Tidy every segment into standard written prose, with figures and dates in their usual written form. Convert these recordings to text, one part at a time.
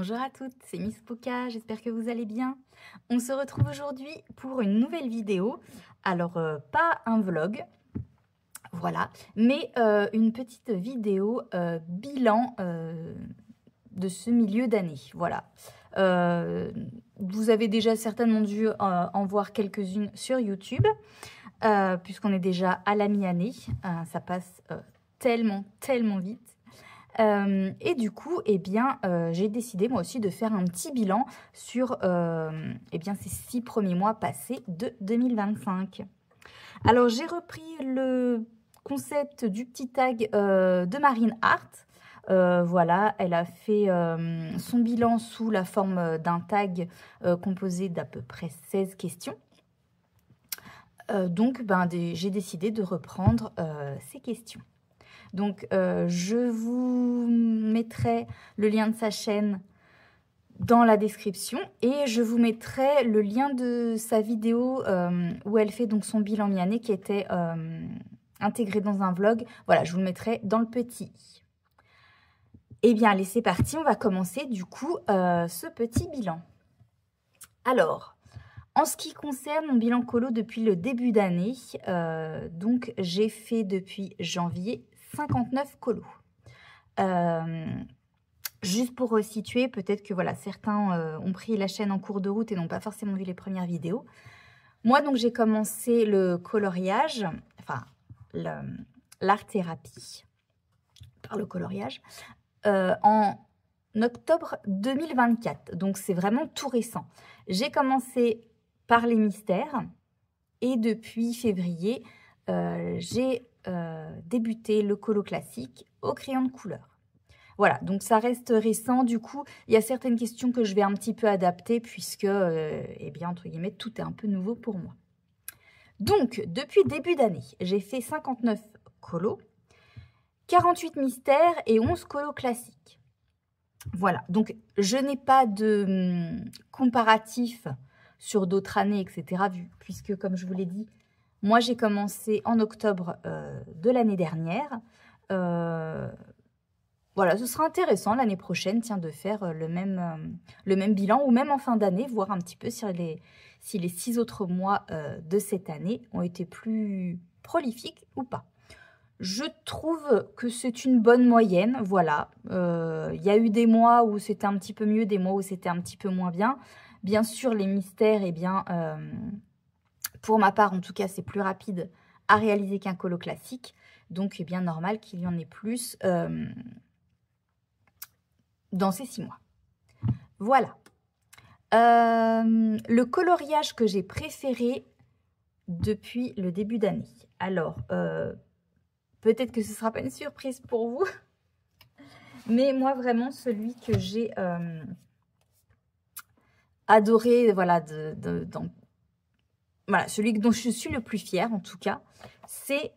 Bonjour à toutes, c'est Miss Poca, j'espère que vous allez bien. On se retrouve aujourd'hui pour une nouvelle vidéo. Alors, pas un vlog, voilà, mais une petite vidéo bilan de ce milieu d'année, voilà. Vous avez déjà certainement dû en voir quelques-unes sur YouTube, puisqu'on est déjà à la mi-année. Ça passe tellement vite. Et du coup, eh bien, j'ai décidé moi aussi de faire un petit bilan sur eh bien, ces 6 premiers mois passés de 2025. Alors, j'ai repris le concept du petit tag de Marine Hart. Voilà, elle a fait son bilan sous la forme d'un tag composé d'à peu près 16 questions. Donc, j'ai décidé de reprendre ces questions. Donc, je vous mettrai le lien de sa chaîne dans la description et je vous mettrai le lien de sa vidéo où elle fait donc son bilan mi-année qui était intégré dans un vlog. Voilà, je vous le mettrai dans le petit i. Eh bien, allez, c'est parti. On va commencer du coup ce petit bilan. Alors, en ce qui concerne mon bilan colo depuis le début d'année, donc j'ai fait depuis janvier 59 colos. Juste pour resituer, peut-être que voilà, certains ont pris la chaîne en cours de route et n'ont pas forcément vu les premières vidéos. Moi, donc, j'ai commencé le coloriage, enfin, l'art-thérapie par le coloriage, en octobre 2024. Donc, c'est vraiment tout récent. J'ai commencé par les mystères et depuis février, j'ai débuté le colo classique au crayon de couleur. Voilà, donc ça reste récent. Du coup, il y a certaines questions que je vais un petit peu adapter puisque, eh bien, entre guillemets, tout est un peu nouveau pour moi. Donc, depuis début d'année, j'ai fait 59 colos, 48 mystères et 11 colos classiques. Voilà, donc je n'ai pas de comparatif sur d'autres années, etc. Puisque, comme je vous l'ai dit, moi, j'ai commencé en octobre de l'année dernière. Voilà, ce sera intéressant l'année prochaine, tiens, de faire le même bilan, ou même en fin d'année, voir un petit peu si les 6 autres mois de cette année ont été plus prolifiques ou pas. Je trouve que c'est une bonne moyenne, voilà. Il y a eu des mois où c'était un petit peu mieux, des mois où c'était un petit peu moins bien. Bien sûr, les mystères, eh bien, pour ma part, en tout cas, c'est plus rapide à réaliser qu'un colo classique. Donc, c'est bien normal qu'il y en ait plus dans ces 6 mois. Voilà. Le coloriage que j'ai préféré depuis le début d'année. Alors, peut-être que ce ne sera pas une surprise pour vous, mais moi, vraiment, celui que j'ai adoré, voilà, voilà, celui dont je suis le plus fière, en tout cas, c'est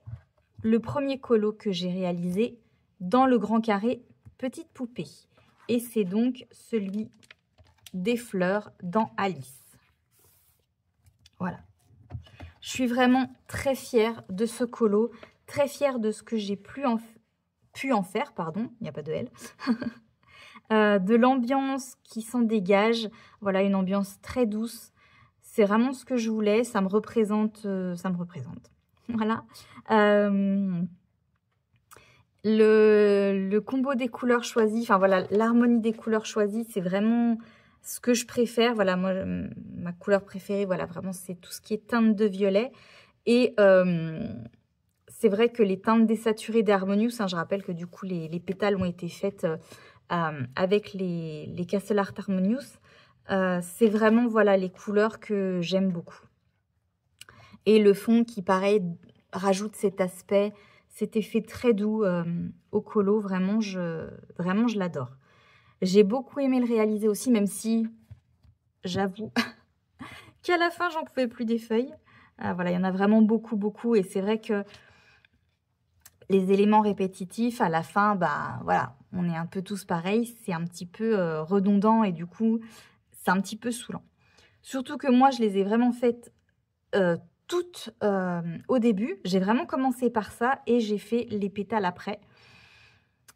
le premier colo que j'ai réalisé dans le grand carré Petite Poupée. Et c'est donc celui des fleurs dans Alice. Voilà. Je suis vraiment très fière de ce colo, très fière de ce que j'ai pu en faire, pardon, il n'y a pas de L. De l'ambiance qui s'en dégage. Voilà, une ambiance très douce. C'est vraiment ce que je voulais. Ça me représente. Voilà. Le combo des couleurs choisies, enfin voilà, l'harmonie des couleurs choisies, c'est vraiment ce que je préfère. Voilà, moi, ma couleur préférée, voilà, vraiment, c'est tout ce qui est teinte de violet. Et c'est vrai que les teintes désaturées d'Harmonious, hein, je rappelle que du coup, les pétales ont été faites avec les Castle Art Harmonious. C'est vraiment, voilà, les couleurs que j'aime beaucoup. Et le fond qui, pareil, rajoute cet aspect, cet effet très doux au colo. Vraiment, je l'adore. J'ai beaucoup aimé le réaliser aussi, même si, j'avoue, qu'à la fin, j'en pouvais plus des feuilles. Voilà, il y en a vraiment beaucoup. Et c'est vrai que les éléments répétitifs, à la fin, bah voilà, on est un peu tous pareils. C'est un petit peu redondant et du coup, c'est un petit peu saoulant. Surtout que moi, je les ai vraiment faites toutes au début. J'ai vraiment commencé par ça et j'ai fait les pétales après.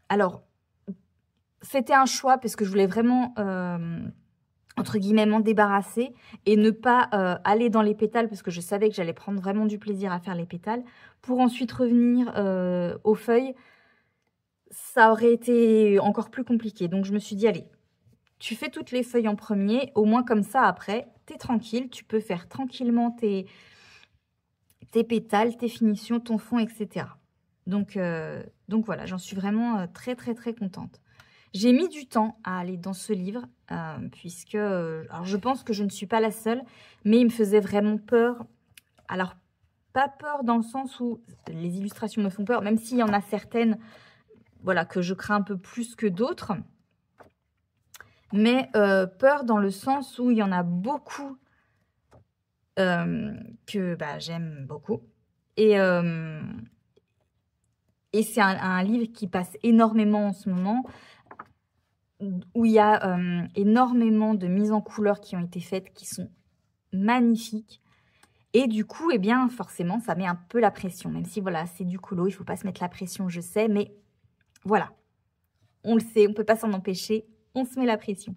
Alors, c'était un choix parce que je voulais vraiment, entre guillemets, m'en débarrasser et ne pas aller dans les pétales parce que je savais que j'allais prendre vraiment du plaisir à faire les pétales. Pour ensuite revenir aux feuilles, ça aurait été encore plus compliqué. Donc je me suis dit, allez, tu fais toutes les feuilles en premier, au moins comme ça après, tu es tranquille, tu peux faire tranquillement tes pétales, tes finitions, ton fond, etc. Donc voilà, j'en suis vraiment très très très contente. J'ai mis du temps à aller dans ce livre, puisque, alors je pense que je ne suis pas la seule, mais il me faisait vraiment peur. Alors, pas peur dans le sens où les illustrations me font peur, même s'il y en a certaines, voilà, que je crains un peu plus que d'autres. Mais peur dans le sens où il y en a beaucoup que j'aime beaucoup. Et c'est un livre qui passe énormément en ce moment, où il y a énormément de mises en couleur qui ont été faites, qui sont magnifiques. Et du coup, eh bien, forcément, ça met un peu la pression. Même si, voilà, c'est du colo, il ne faut pas se mettre la pression, je sais. Mais voilà, on le sait, on ne peut pas s'en empêcher, on se met la pression.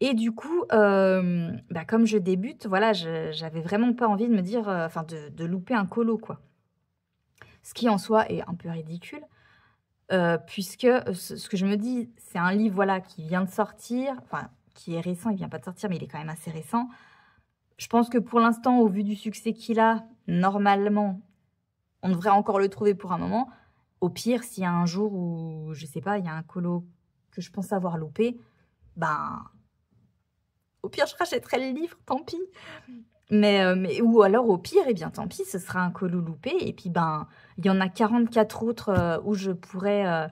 Et du coup, comme je débute, voilà, j'avais vraiment pas envie de me dire, de louper un colo, quoi. Ce qui, en soi, est un peu ridicule. Puisque ce que je me dis, c'est un livre voilà, qui vient de sortir, enfin, qui est récent, il ne vient pas de sortir, mais il est quand même assez récent. Je pense que pour l'instant, au vu du succès qu'il a, normalement, on devrait encore le trouver pour un moment. Au pire, s'il y a un jour où, je sais pas, il y a un colo que je pense avoir loupé, au pire, je rachèterai le livre, tant pis. Ou alors, au pire, eh bien, tant pis, ce sera un colo loupé. Et puis, il y en a 44 autres où je pourrais,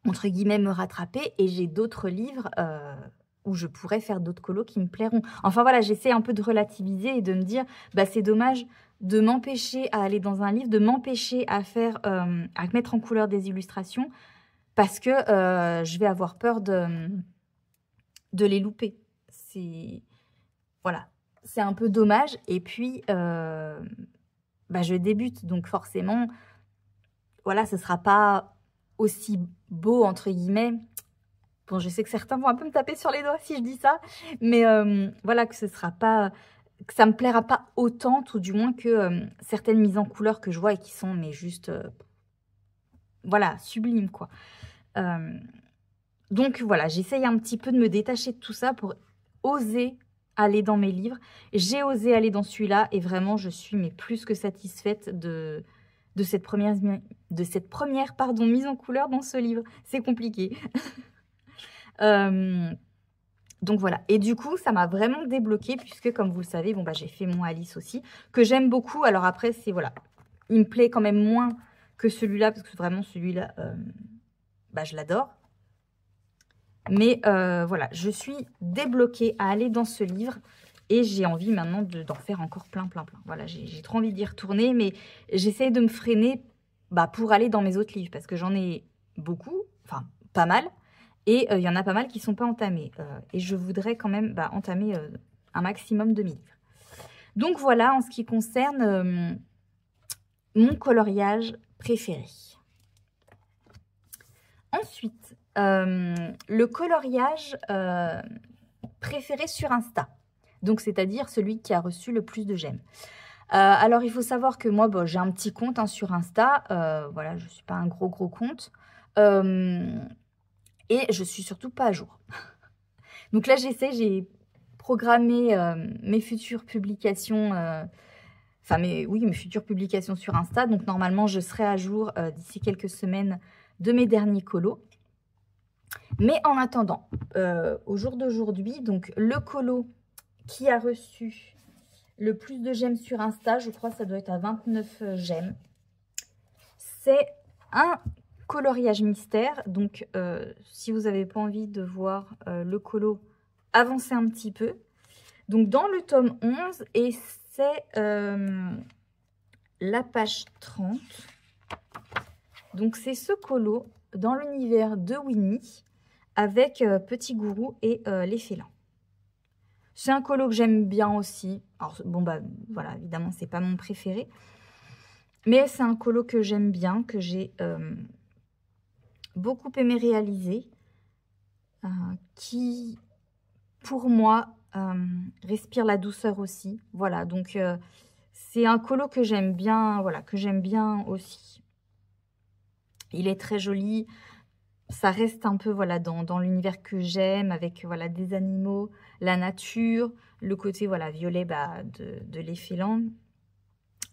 entre guillemets, me rattraper. Et j'ai d'autres livres où je pourrais faire d'autres colos qui me plairont. Enfin, voilà, j'essaie un peu de relativiser et de me dire, c'est dommage de m'empêcher à aller dans un livre, de m'empêcher à mettre en couleur des illustrations parce que je vais avoir peur de les louper. Voilà. C'est un peu dommage. Et puis, je débute. Donc, forcément, voilà, ce ne sera pas aussi beau, entre guillemets. Bon, je sais que certains vont un peu me taper sur les doigts si je dis ça. Mais voilà, que ça me plaira pas autant, tout du moins, que certaines mises en couleur que je vois et qui sont, mais juste, voilà, sublimes, quoi. Donc, voilà, j'essaye un petit peu de me détacher de tout ça pour oser aller dans mes livres. J'ai osé aller dans celui-là et vraiment, je suis plus que satisfaite de cette première mise en couleur dans ce livre. C'est compliqué. Donc voilà. Et du coup, ça m'a vraiment débloqué puisque, comme vous le savez, j'ai fait mon Alice aussi, que j'aime beaucoup. Alors après, voilà. Il me plaît quand même moins que celui-là parce que vraiment, celui-là, je l'adore. Mais voilà, je suis débloquée à aller dans ce livre et j'ai envie maintenant d'en faire encore plein. Voilà, j'ai trop envie d'y retourner, mais j'essaie de me freiner pour aller dans mes autres livres parce que j'en ai beaucoup, enfin pas mal, et il y en a pas mal qui ne sont pas entamés. Et je voudrais quand même entamer un maximum de mes livres. Donc voilà, en ce qui concerne mon coloriage préféré. Ensuite, le coloriage préféré sur Insta. Donc, c'est-à-dire celui qui a reçu le plus de j'aime. Alors, il faut savoir que moi, j'ai un petit compte sur Insta. Voilà, je ne suis pas un gros compte. Et je ne suis surtout pas à jour. Donc là, j'ai programmé mes futures publications. Mes futures publications sur Insta. Donc, normalement, je serai à jour d'ici quelques semaines de mes derniers colos. Mais en attendant, au jour d'aujourd'hui, donc le colo qui a reçu le plus de j'aime sur Insta, je crois que ça doit être à 29 j'aime. C'est un coloriage mystère. Donc, si vous n'avez pas envie de voir le colo, avancez un petit peu. Donc, dans le tome 11, et c'est la page 30. Donc, c'est ce colo dans l'univers de Winnie avec Petit Gourou et les félins. C'est un colo que j'aime bien aussi. Alors, voilà, évidemment, c'est pas mon préféré. Mais c'est un colo que j'aime bien, que j'ai beaucoup aimé réaliser, qui, pour moi, respire la douceur aussi. Voilà, donc c'est un colo que j'aime bien, voilà, que j'aime bien aussi. Il est très joli. Ça reste un peu voilà dans l'univers que j'aime, avec voilà des animaux, la nature, le côté voilà violet de l'effélant,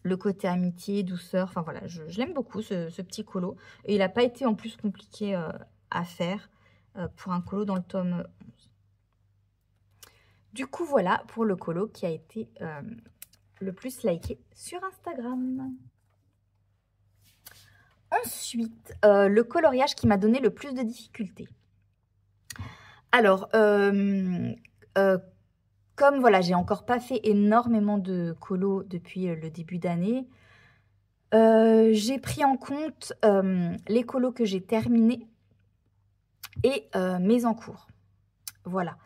le côté amitié, douceur. Enfin voilà, je l'aime beaucoup ce petit colo. Et il n'a pas été en plus compliqué à faire pour un colo dans le tome 11. Du coup voilà pour le colo qui a été le plus liké sur Instagram. Ensuite, le coloriage qui m'a donné le plus de difficultés. Alors, comme voilà, j'ai encore pas fait énormément de colos depuis le début d'année, j'ai pris en compte les colos que j'ai terminés et mes en cours. Voilà.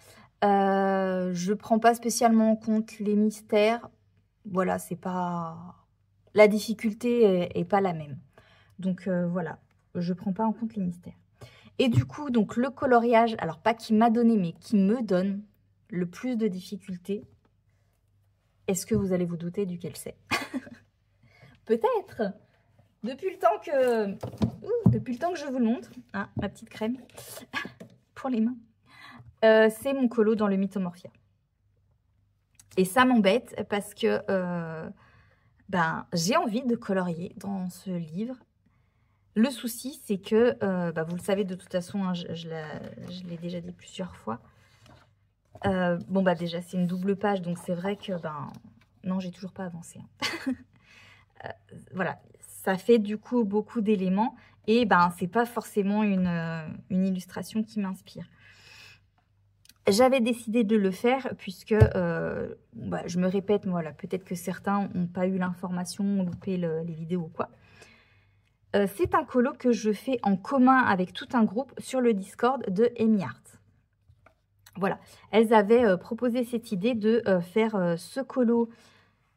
Je prends pas spécialement en compte les mystères. Voilà, c'est pas... La difficulté est pas la même. Donc voilà, je prends pas en compte les mystères. Et du coup, donc le coloriage, alors pas qui m'a donné, mais qui me donne le plus de difficultés. Est-ce que vous allez vous douter duquel c'est? Peut-être. Depuis le temps que je vous le montre, hein, ma petite crème pour les mains, c'est mon colo dans le Mythomorphia. Et ça m'embête parce que j'ai envie de colorier dans ce livre. Le souci, c'est que, vous le savez de toute façon, hein, je l'ai déjà dit plusieurs fois. Déjà, c'est une double page, donc c'est vrai que, non, j'ai toujours pas avancé. Hein. Voilà, ça fait du coup beaucoup d'éléments et c'est pas forcément une illustration qui m'inspire. J'avais décidé de le faire puisque, je me répète, voilà, peut-être que certains n'ont pas eu l'information, ont loupé les vidéos ou quoi. C'est un colo que je fais en commun avec tout un groupe sur le Discord de Amy Art. Voilà, elles avaient proposé cette idée de faire ce colo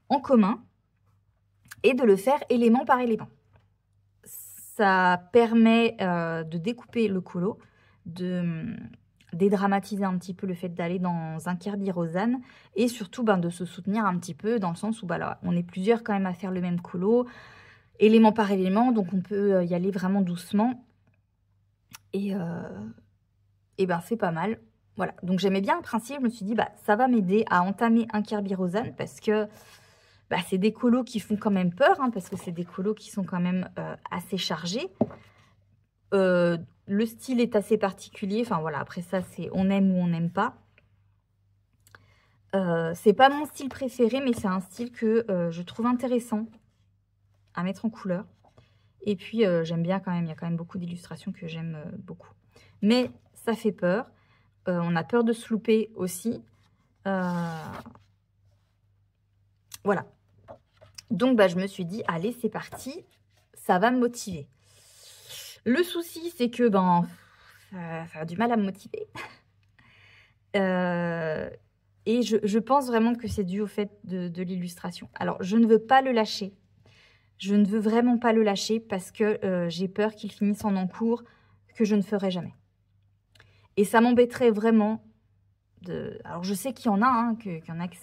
en commun et de le faire élément par élément. Ça permet de découper le colo, de dédramatiser un petit peu le fait d'aller dans un Kirby Rosanne et surtout de se soutenir un petit peu dans le sens où on est plusieurs quand même à faire le même colo, élément par élément, donc on peut y aller vraiment doucement. Et c'est pas mal. Voilà, donc j'aimais bien le principe, je me suis dit, ça va m'aider à entamer un Kirby Rosanne parce que c'est des colos qui font quand même peur, hein, parce que c'est des colos qui sont quand même assez chargés. Le style est assez particulier, enfin voilà, après ça, c'est on aime ou on n'aime pas. C'est pas mon style préféré, mais c'est un style que je trouve intéressant à mettre en couleur. Et puis, j'aime bien quand même, il y a quand même beaucoup d'illustrations que j'aime beaucoup. Mais ça fait peur. On a peur de se louper aussi. Voilà. Donc, je me suis dit, allez, c'est parti. Ça va me motiver. Le souci, c'est que, ça a du mal à me motiver. Et je pense vraiment que c'est dû au fait de l'illustration. Alors, je ne veux pas le lâcher. Je ne veux vraiment pas le lâcher parce que j'ai peur qu'il finisse en encours que je ne ferai jamais. Et ça m'embêterait vraiment de... Alors, je sais qu'il y en a, hein, qu'il y en a que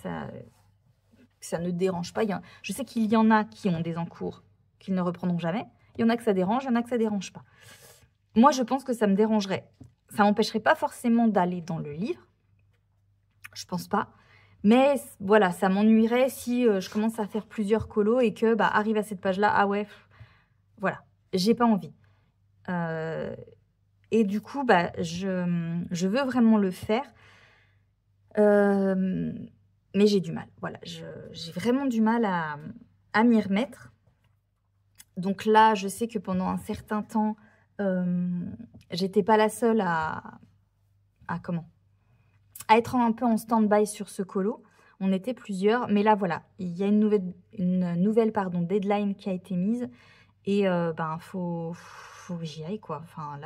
ça ne dérange pas. Je sais qu'il y en a qui ont des encours qu'ils ne reprendront jamais. Il y en a que ça dérange, il y en a que ça ne dérange pas. Moi, je pense que ça me dérangerait. Ça m'empêcherait pas forcément d'aller dans le livre. Je pense pas. Mais voilà, ça m'ennuierait si je commence à faire plusieurs colos et que, arrive à cette page-là, ah ouais, voilà, j'ai pas envie. Et du coup, je veux vraiment le faire. Mais j'ai du mal. Voilà, j'ai vraiment du mal à m'y remettre. Donc là, je sais que pendant un certain temps, j'étais pas la seule à être un peu en stand-by sur ce colo. On était plusieurs, mais là, voilà, il y a une nouvelle deadline qui a été mise. Et faut que j'y aille, quoi. Enfin,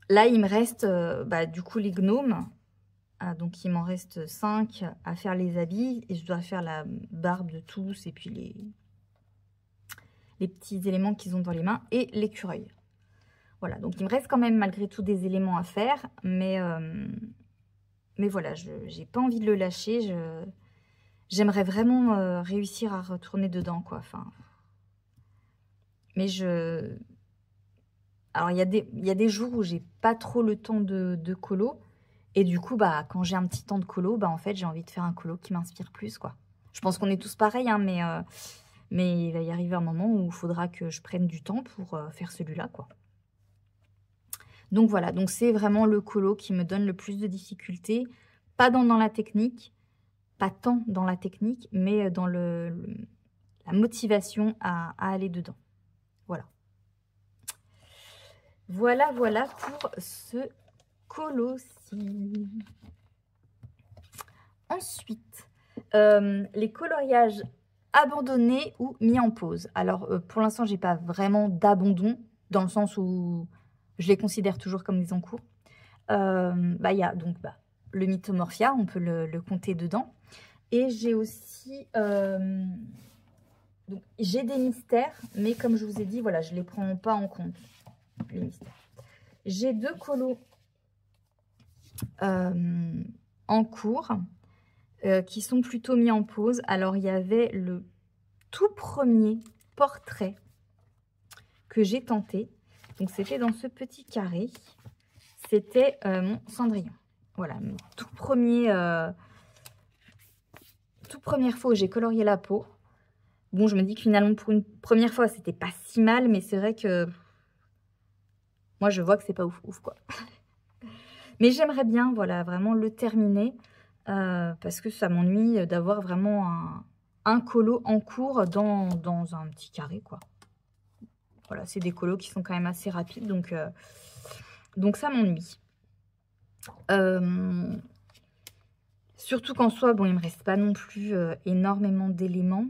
là il me reste, du coup, les gnomes. Donc, il m'en reste 5 à faire les habits. Et je dois faire la barbe de tous et puis les petits éléments qu'ils ont dans les mains et l'écureuil. Voilà, donc il me reste quand même malgré tout des éléments à faire, mais voilà, je n'ai pas envie de le lâcher. J'aimerais vraiment réussir à retourner dedans, quoi. Enfin, mais alors, il y a des jours où j'ai pas trop le temps de colo. Et du coup, bah, quand j'ai un petit temps de colo, bah, en fait, j'ai envie de faire un colo qui m'inspire plus, quoi. Je pense qu'on est tous pareils, hein, mais il va y arriver un moment où il faudra que je prenne du temps pour faire celui-là, quoi. Donc voilà, donc c'est vraiment le colo qui me donne le plus de difficultés. Pas dans la technique, pas tant dans la technique, mais dans la motivation à aller dedans. Voilà. Voilà pour ce colo-ci. Ensuite, les coloriages abandonnés ou mis en pause. Alors, pour l'instant, j'ai pas vraiment d'abandon, dans le sens où je les considère toujours comme des encours. Bah, y a donc le Mythomorphia, on peut le compter dedans. Et j'ai aussi... donc, j'ai des mystères, mais comme je vous ai dit, voilà, je ne les prends pas en compte, les mystères. J'ai 2 colos en cours qui sont plutôt mis en pause. Alors, il y avait le tout premier portrait que j'ai tenté. Donc, c'était dans ce petit carré. C'était mon Cendrillon. Voilà, mon toute première fois où j'ai colorié la peau. Bon, je me dis que finalement, pour une première fois, c'était pas si mal, mais c'est vrai que moi, je vois que c'est pas ouf, quoi. Mais j'aimerais bien, voilà, vraiment le terminer parce que ça m'ennuie d'avoir vraiment un colo en cours dans un petit carré, quoi. Voilà, c'est des colos qui sont quand même assez rapides, donc ça m'ennuie. Surtout qu'en soi, bon, il me reste pas non plus énormément d'éléments.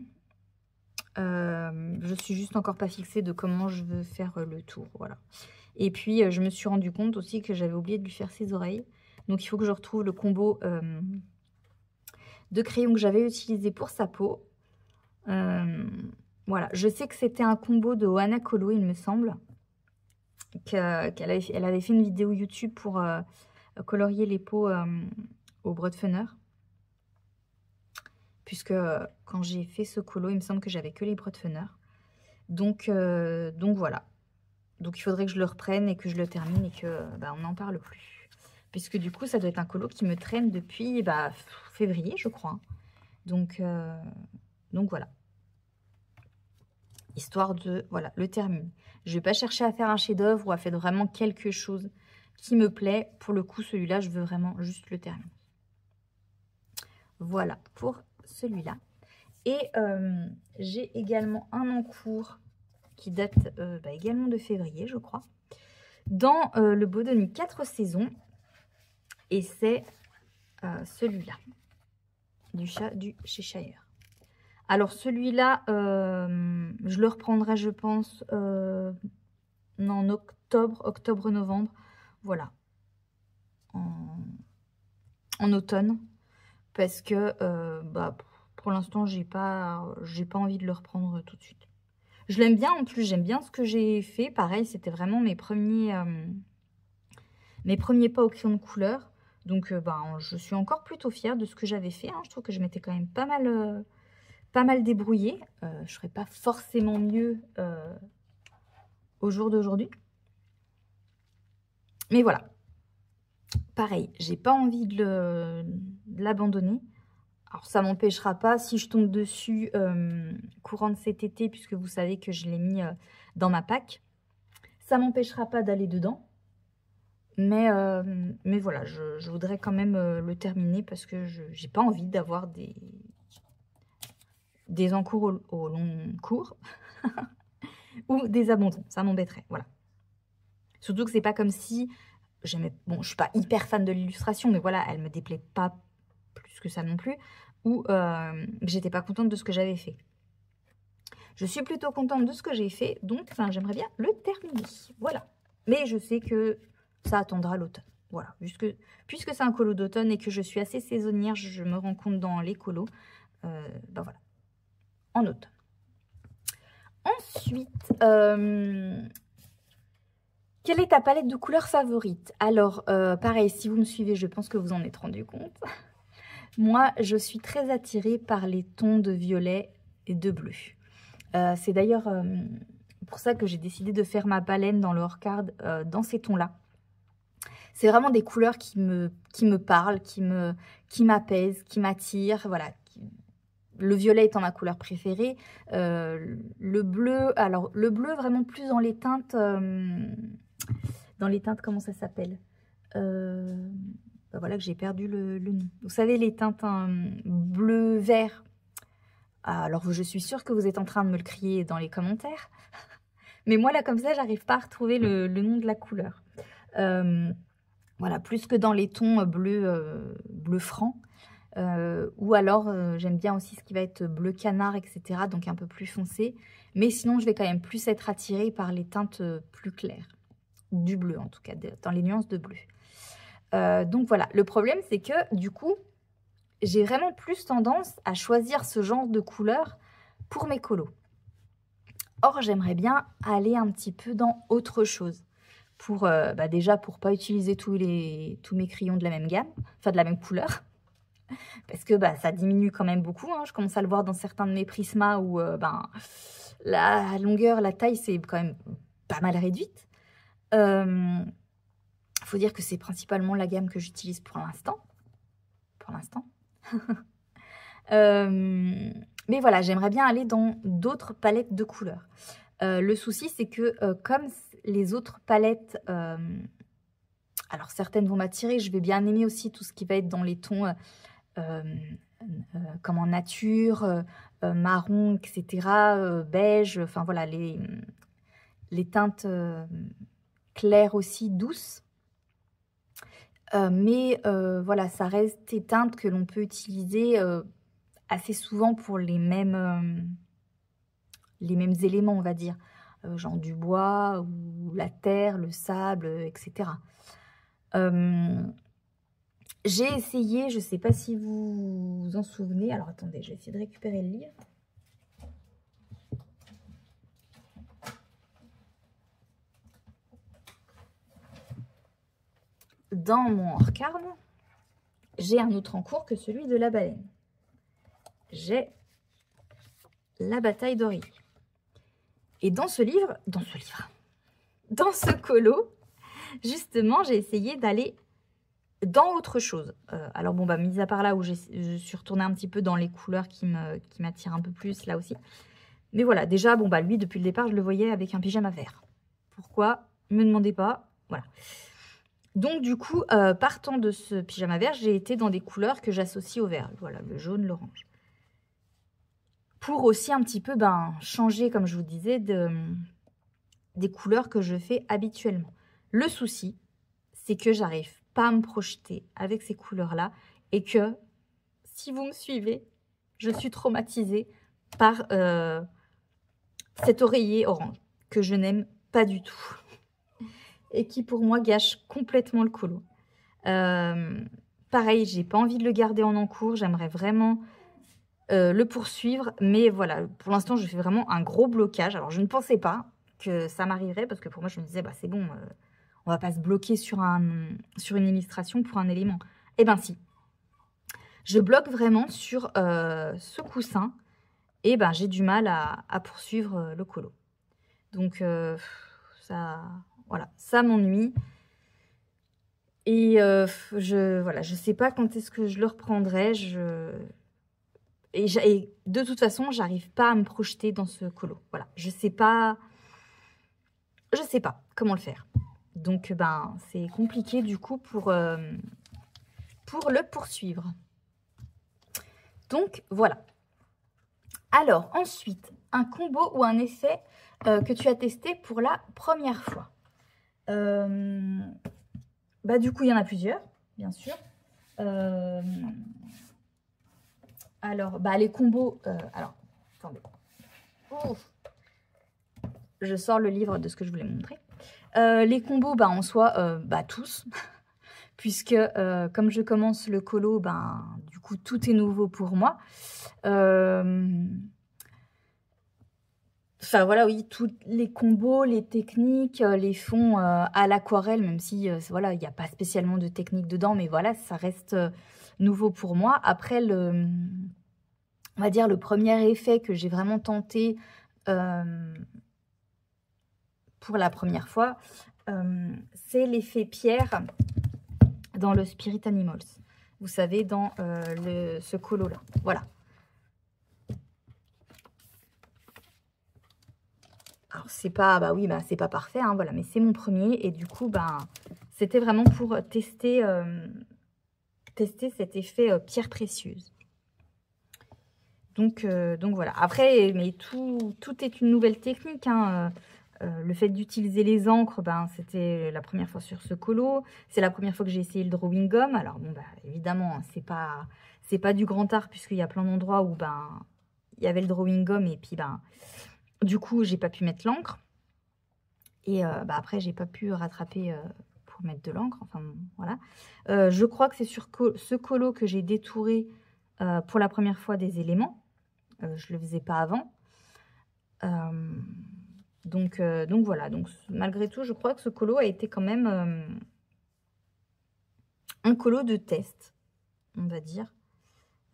Je suis juste encore pas fixée de comment je veux faire le tour, voilà. Et puis, je me suis rendu compte aussi que j'avais oublié de lui faire ses oreilles. Donc, il faut que je retrouve le combo de crayon que j'avais utilisé pour sa peau. Voilà, je sais que c'était un combo de Ohana Colo, il me semble. Elle avait fait une vidéo YouTube pour colorier les peaux au Broadfunner. Puisque quand j'ai fait ce colo, il me semble que j'avais que les Broadfunner. Donc voilà. Donc il faudrait que je le reprenne et que je le termine et que on n'en parle plus. Puisque du coup, ça doit être un colo qui me traîne depuis février, je crois. Donc voilà. Histoire de le terminer. Je ne vais pas chercher à faire un chef-d'œuvre ou à faire vraiment quelque chose qui me plaît. Pour le coup, celui-là, je veux vraiment juste le terminer. Voilà pour celui-là. Et j'ai également un en cours qui date également de février, je crois, dans le Bodoni 4 saisons. Et c'est celui-là, du chat du Cheshire. Alors celui-là, je le reprendrai, je pense, en octobre-novembre. Voilà. En automne. Parce que pour l'instant, j'ai pas envie de le reprendre tout de suite. Je l'aime bien en plus, j'aime bien ce que j'ai fait. Pareil, c'était vraiment mes premiers pas au crayon de couleur. Donc, je suis encore plutôt fière de ce que j'avais fait. Hein. Je trouve que je m'étais quand même pas mal débrouillée. Je ne ferais pas forcément mieux au jour d'aujourd'hui. Mais voilà. Pareil, j'ai pas envie de l'abandonner. Alors, ça m'empêchera pas, si je tombe dessus courant de cet été, puisque vous savez que je l'ai mis dans ma pack, ça m'empêchera pas d'aller dedans. Mais voilà, je voudrais quand même le terminer parce que j'ai pas envie d'avoir des encours au long cours ou des abandons. Ça m'embêterait, voilà. Surtout que c'est pas comme si bon, je suis pas hyper fan de l'illustration, mais voilà, elle me déplaît pas plus que ça non plus, ou j'étais pas contente de ce que j'avais fait. Je suis plutôt contente de ce que j'ai fait, donc j'aimerais bien le terminer. Voilà. Mais je sais que ça attendra l'automne. Voilà. Puisque c'est un colo d'automne et que je suis assez saisonnière, je me rends compte dans les colos. Voilà. En automne. Ensuite, Quelle est ta palette de couleurs favorite? Alors, pareil, si vous me suivez, je pense que vous en êtes rendu compte. Moi, je suis très attirée par les tons de violet et de bleu. C'est d'ailleurs pour ça que j'ai décidé de faire ma palette dans le hors-card dans ces tons-là. C'est vraiment des couleurs qui me parlent, qui m'apaisent, qui m'attirent. Voilà. Le violet étant ma couleur préférée. Le bleu, alors le bleu vraiment plus dans les teintes, comment ça s'appelle? Voilà que j'ai perdu le nom. Vous savez, les teintes bleu-vert. Alors, je suis sûre que vous êtes en train de me le crier dans les commentaires. Mais moi, là, comme ça, j'arrive pas à retrouver le nom de la couleur. Voilà, plus que dans les tons bleu franc. Ou alors, j'aime bien aussi ce qui va être bleu canard, etc. Donc, un peu plus foncé. Mais sinon, je vais quand même plus être attirée par les teintes plus claires. Du bleu, en tout cas, dans les nuances de bleu. Donc, voilà. Le problème, c'est que, du coup, j'ai vraiment plus tendance à choisir ce genre de couleur pour mes colos. Or, j'aimerais bien aller un petit peu dans autre chose. Pour, déjà, pour ne pas utiliser tous mes crayons de la même gamme, enfin de la même couleur. Parce que ça diminue quand même beaucoup. Hein. Je commence à le voir dans certains de mes Prisma où la longueur, la taille, c'est quand même pas mal réduite. Faut dire que c'est principalement la gamme que j'utilise pour l'instant. Mais voilà, j'aimerais bien aller dans d'autres palettes de couleurs. Le souci, c'est que comme les autres palettes, alors certaines vont m'attirer, je vais bien aimer aussi tout ce qui va être dans les tons comme en nature, marron, etc., beige, enfin voilà, les teintes claires aussi, douces. Mais voilà, ça reste des teintes que l'on peut utiliser assez souvent pour les mêmes éléments, on va dire. Genre du bois, ou la terre, le sable, etc. J'ai essayé, je ne sais pas si vous vous en souvenez. Alors attendez, je vais essayer de récupérer le livre. Dans mon hors-card, j'ai un autre en cours que celui de la baleine. J'ai la bataille d'Aurélie. Et dans ce colo, justement, j'ai essayé d'aller dans autre chose. Alors bon, mis à part là où je suis retournée un petit peu dans les couleurs qui m'attirent un peu plus, là aussi. Mais voilà, déjà, lui, depuis le départ, je le voyais avec un pyjama vert. Pourquoi? Ne me demandez pas. Voilà. Donc, du coup, partant de ce pyjama vert, j'ai été dans des couleurs que j'associe au vert. Voilà, le jaune, l'orange. Pour aussi un petit peu changer, comme je vous disais, des couleurs que je fais habituellement. Le souci, c'est que j'arrive pas à me projeter avec ces couleurs-là et que, si vous me suivez, je suis traumatisée par cet oreiller orange que je n'aime pas du tout et qui, pour moi, gâche complètement le colo. Pareil, j'ai pas envie de le garder en encours, j'aimerais vraiment le poursuivre, mais voilà, pour l'instant, je fais vraiment un gros blocage. Alors, je ne pensais pas que ça m'arriverait parce que pour moi, je me disais, c'est bon, on va pas se bloquer sur une illustration pour un élément. Eh bien, si. Je bloque vraiment sur ce coussin et j'ai du mal à poursuivre le colo. Donc, ça m'ennuie. Et je sais pas quand est-ce que je le reprendrai. Et de toute façon, j'arrive pas à me projeter dans ce colo. Voilà, je sais pas comment le faire. Donc, c'est compliqué du coup pour le poursuivre. Donc, voilà. Alors, ensuite, un combo ou un effet que tu as testé pour la première fois. Du coup, il y en a plusieurs, bien sûr. Alors, les combos... alors, attendez. Ouf. Je sors le livre de ce que je voulais montrer. Les combos, en soi, tous. Puisque, comme je commence le colo, du coup, tout est nouveau pour moi. Enfin voilà, oui, tous les combos, les techniques, les fonds à l'aquarelle, même si voilà, il n'y a pas spécialement de technique dedans, mais voilà, ça reste nouveau pour moi. Après, on va dire le premier effet que j'ai vraiment tenté pour la première fois, c'est l'effet pierre dans le Spirit Animals. Vous savez, dans ce colo-là. Voilà. Alors, c'est pas, bah oui, bah, c'est pas parfait, hein, voilà, mais c'est mon premier. Et du coup, bah, c'était vraiment pour tester, tester cet effet pierre précieuse. Donc voilà. Après, mais tout est une nouvelle technique, hein. Le fait d'utiliser les encres, ben, c'était la première fois sur ce colo. C'est la première fois que j'ai essayé le drawing gum. Alors, bon, bah, évidemment, c'est pas du grand art, puisqu'il y a plein d'endroits où ben, il y avait le drawing gum et puis ben, du coup, j'ai pas pu mettre l'encre. Et bah, après, j'ai pas pu rattraper pour mettre de l'encre. Enfin, voilà. Je crois que c'est sur ce colo que j'ai détouré pour la première fois des éléments. Je le faisais pas avant. Donc voilà. Donc, malgré tout, je crois que ce colo a été quand même un colo de test, on va dire.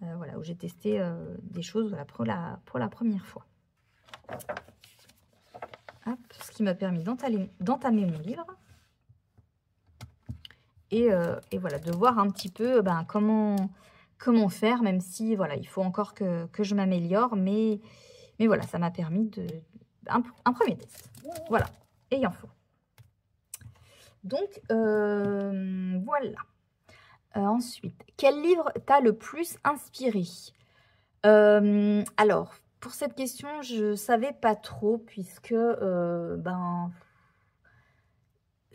Voilà, où j'ai testé des choses voilà, pour la première fois. Hop, ce qui m'a permis d'entamer mon livre. Et voilà, de voir un petit peu ben, comment faire, même si voilà, il faut encore que je m'améliore. Mais voilà, ça m'a permis un premier test. Voilà, et il en faut. Donc, voilà. Ensuite, quel livre t'a le plus inspiré? Alors, pour cette question, je ne savais pas trop, puisque ben,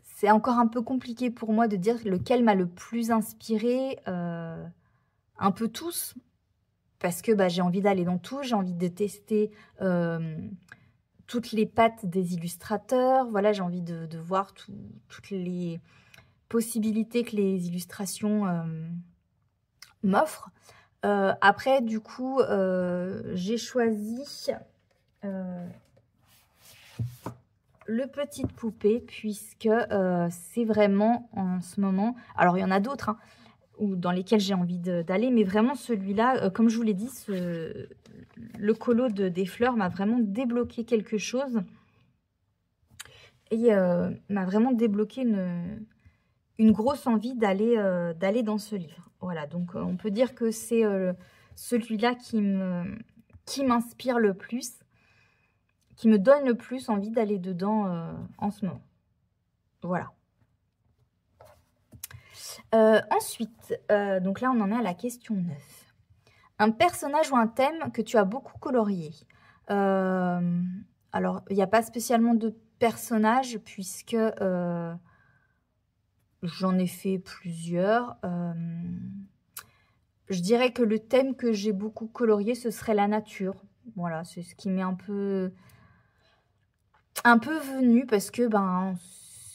c'est encore un peu compliqué pour moi de dire lequel m'a le plus inspiré. Un peu tous, parce que bah, j'ai envie d'aller dans tout, j'ai envie de tester toutes les pattes des illustrateurs. Voilà, j'ai envie de voir toutes les possibilités que les illustrations m'offrent. Après, du coup, j'ai choisi le Petite Poupée, puisque c'est vraiment en ce moment... Alors, il y en a d'autres, hein, dans lesquels j'ai envie d'aller, mais vraiment celui-là, comme je vous l'ai dit, le colo des fleurs m'a vraiment débloqué quelque chose et m'a vraiment débloqué une grosse envie d'aller dans ce livre. Voilà, donc on peut dire que c'est celui-là qui m'inspire le plus, qui me donne le plus envie d'aller dedans en ce moment. Voilà. Ensuite, donc là, on en est à la question 9. Un personnage ou un thème que tu as beaucoup colorié. Alors, il n'y a pas spécialement de personnage, puisque j'en ai fait plusieurs. Je dirais que le thème que j'ai beaucoup colorié, ce serait la nature. Voilà, c'est ce qui m'est un peu venu, parce que ben...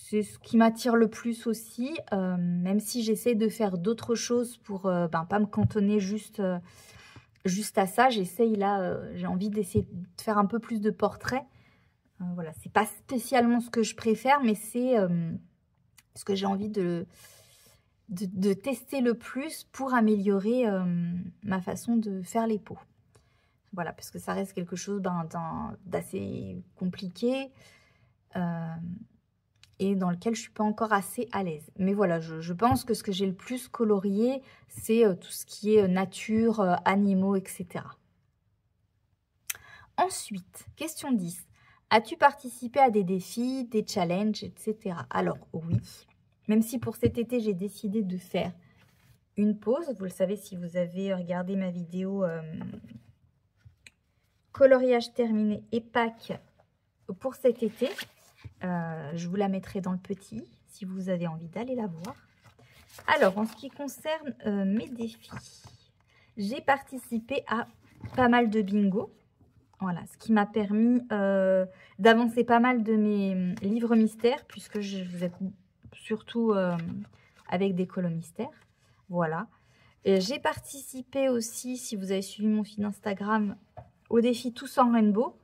c'est ce qui m'attire le plus aussi, même si j'essaie de faire d'autres choses pour ben, pas me cantonner juste à ça. J'essaye là, j'ai envie d'essayer de faire un peu plus de portraits. Voilà, c'est pas spécialement ce que je préfère, mais c'est ce que j'ai envie de tester le plus pour améliorer ma façon de faire les peaux. Voilà, parce que ça reste quelque chose ben, d'assez compliqué. Et dans lequel je ne suis pas encore assez à l'aise. Mais voilà, je pense que ce que j'ai le plus colorié, c'est tout ce qui est nature, animaux, etc. Ensuite, question 10. As-tu participé à des défis, des challenges, etc. Alors, oui. Même si pour cet été, j'ai décidé de faire une pause. Vous le savez si vous avez regardé ma vidéo coloriage terminé et Pâques pour cet été. Je vous la mettrai dans le petit, si vous avez envie d'aller la voir. Alors, en ce qui concerne mes défis, j'ai participé à pas mal de bingo. Voilà, ce qui m'a permis d'avancer pas mal de mes livres mystères, puisque je vous ai surtout avec des colos mystères. Voilà. J'ai participé aussi, si vous avez suivi mon fil Instagram, au défi Tous en Rainbow.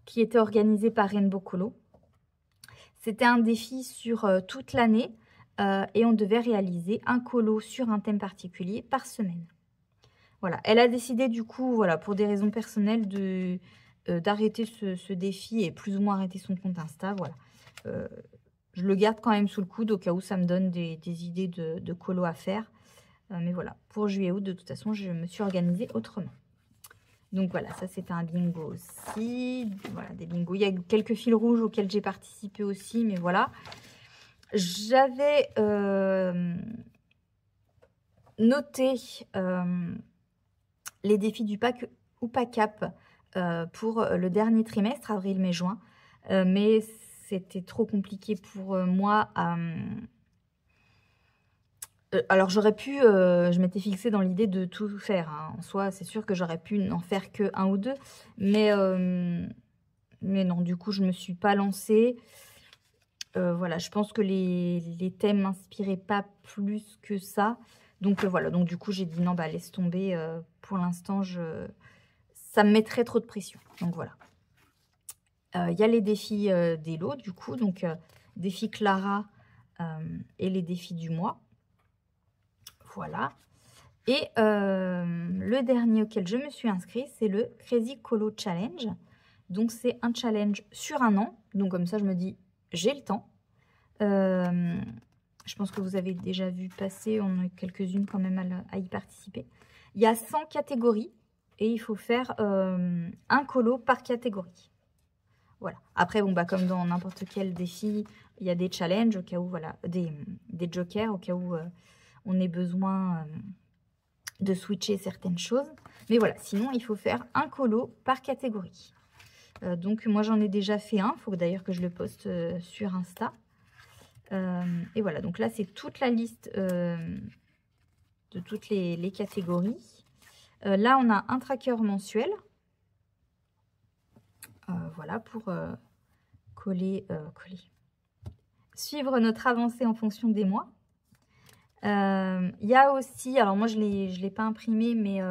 qui était organisé par Rainbow Colo. C'était un défi sur toute l'année et on devait réaliser un colo sur un thème particulier par semaine. Voilà, elle a décidé du coup, voilà, pour des raisons personnelles, d'arrêter ce défi et plus ou moins arrêter son compte Insta. Voilà. Je le garde quand même sous le coude au cas où ça me donne des idées de colo à faire. Mais voilà, pour juillet-août, de toute façon, je me suis organisée autrement. Donc voilà, ça c'était un bingo aussi. Voilà, des bingos. Il y a quelques fils rouges auxquels j'ai participé aussi, mais voilà. J'avais noté les défis du pack ou PACAP pour le dernier trimestre, avril, mai, juin. Mais c'était trop compliqué pour moi. Alors j'aurais pu, je m'étais fixée dans l'idée de tout faire. Hein. En soi, c'est sûr que j'aurais pu n'en faire que un ou deux. Mais non, du coup, je ne me suis pas lancée. Voilà, je pense que les thèmes m'inspiraient pas plus que ça. Donc voilà, donc du coup, j'ai dit non, bah laisse tomber. Pour l'instant, ça me mettrait trop de pression. Donc voilà. Il y a les défis d'Hello, du coup, donc défi Clara et les défis du mois. Voilà. Et le dernier auquel je me suis inscrite, c'est le Crazy Colo Challenge. Donc c'est un challenge sur un an. Donc comme ça, je me dis, j'ai le temps. Je pense que vous avez déjà vu passer, on a quelques-unes quand même à y participer. Il y a 100 catégories et il faut faire un colo par catégorie. Voilà. Après, bon, bah, comme dans n'importe quel défi, il y a des challenges au cas où, voilà, des jokers au cas où on ait besoin de switcher certaines choses. Mais voilà, sinon, il faut faire un colo par catégorie. Donc, moi, j'en ai déjà fait un. Il faut d'ailleurs que je le poste sur Insta. Et voilà, donc là, c'est toute la liste de toutes les catégories. Là, on a un tracker mensuel. Voilà, pour coller. Suivre notre avancée en fonction des mois. Il y a aussi, alors moi je l'ai pas imprimé, mais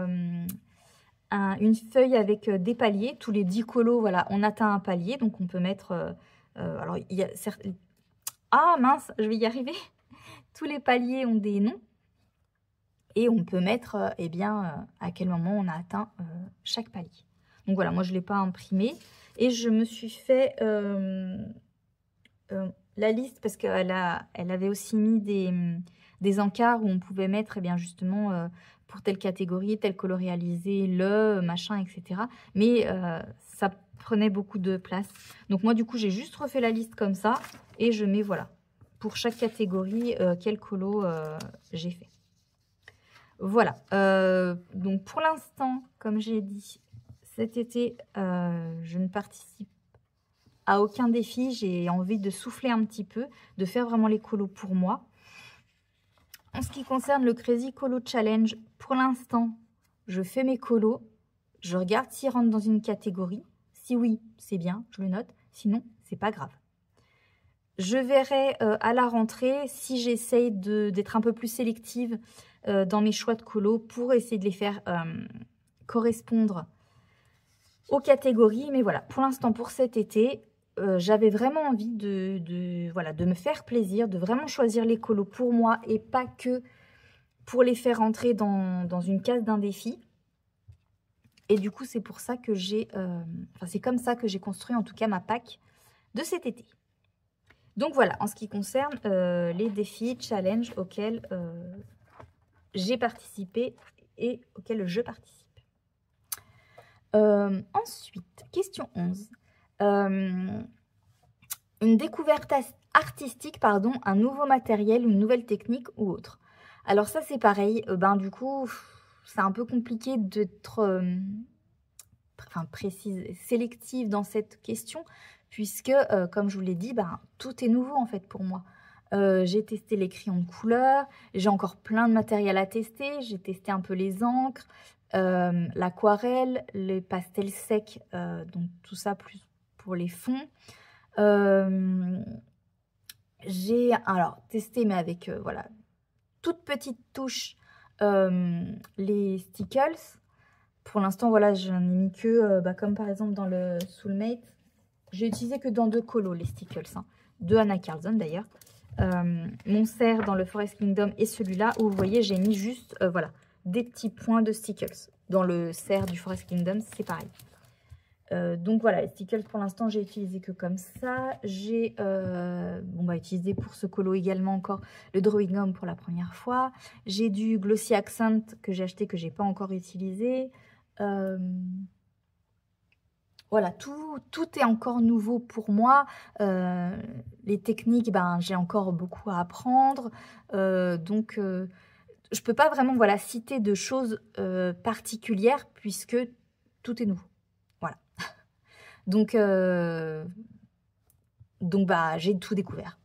une feuille avec des paliers. Tous les 10 colos, voilà, on atteint un palier. Donc on peut mettre... alors il y a certes... Ah mince, je vais y arriver. Tous les paliers ont des noms. Et on peut mettre, eh bien, à quel moment on a atteint chaque palier. Donc voilà, moi je ne l'ai pas imprimé. Et je me suis fait la liste parce qu'elle avait aussi mis des encarts où on pouvait mettre, eh bien, justement, pour telle catégorie, tel colo réalisé, le machin, etc. Mais ça prenait beaucoup de place. Donc moi, du coup, j'ai juste refait la liste comme ça. Et je mets, voilà, pour chaque catégorie, quel colo j'ai fait. Voilà. Donc pour l'instant, comme j'ai dit, cet été, je ne participe à aucun défi. J'ai envie de souffler un petit peu, de faire vraiment les colos pour moi. En ce qui concerne le Crazy Colo Challenge, pour l'instant, je fais mes colos. Je regarde s'ils rentrent dans une catégorie. Si oui, c'est bien, je le note. Sinon, c'est pas grave. Je verrai à la rentrée si j'essaye d'être un peu plus sélective dans mes choix de colos pour essayer de les faire correspondre aux catégories. Mais voilà, pour l'instant, pour cet été, j'avais vraiment envie voilà, de me faire plaisir, de vraiment choisir les colos pour moi et pas que pour les faire entrer dans une case d'un défi. Et du coup, c'est pour ça que c'est comme ça que j'ai construit en tout cas ma pack de cet été. Donc voilà, en ce qui concerne les défis, challenges auxquels j'ai participé et auxquels je participe. Ensuite, question 11. Une découverte artistique, pardon, un nouveau matériel, une nouvelle technique ou autre. Alors ça, c'est pareil. Du coup, c'est un peu compliqué d'être précise, sélective dans cette question, puisque, comme je vous l'ai dit, tout est nouveau en fait pour moi. J'ai testé les crayons de couleur, j'ai encore plein de matériel à tester, j'ai testé un peu les encres, l'aquarelle, les pastels secs, donc tout ça plus pour les fonds. J'ai alors testé, mais avec voilà, toute petite touche, les stickles. Pour l'instant, voilà, je n'en ai mis que, comme par exemple dans le Soulmate, j'ai utilisé que dans 2 colos les Stickles, hein, de Anna Carlson d'ailleurs. Mon cerf dans le Forest Kingdom et celui-là, où vous voyez, j'ai mis juste voilà, des petits points de Stickles. Dans le cerf du Forest Kingdom, c'est pareil. Donc voilà, les Stickles pour l'instant, j'ai utilisé que comme ça. J'ai utilisé pour ce colo également encore le Drawing Home pour la première fois. J'ai du Glossy Accent que j'ai acheté, que j'ai pas encore utilisé. Voilà, tout est encore nouveau pour moi. Les techniques, ben, j'ai encore beaucoup à apprendre. Donc, je peux pas vraiment voilà, citer de choses particulières puisque tout est nouveau. Voilà. Donc bah, j'ai tout découvert.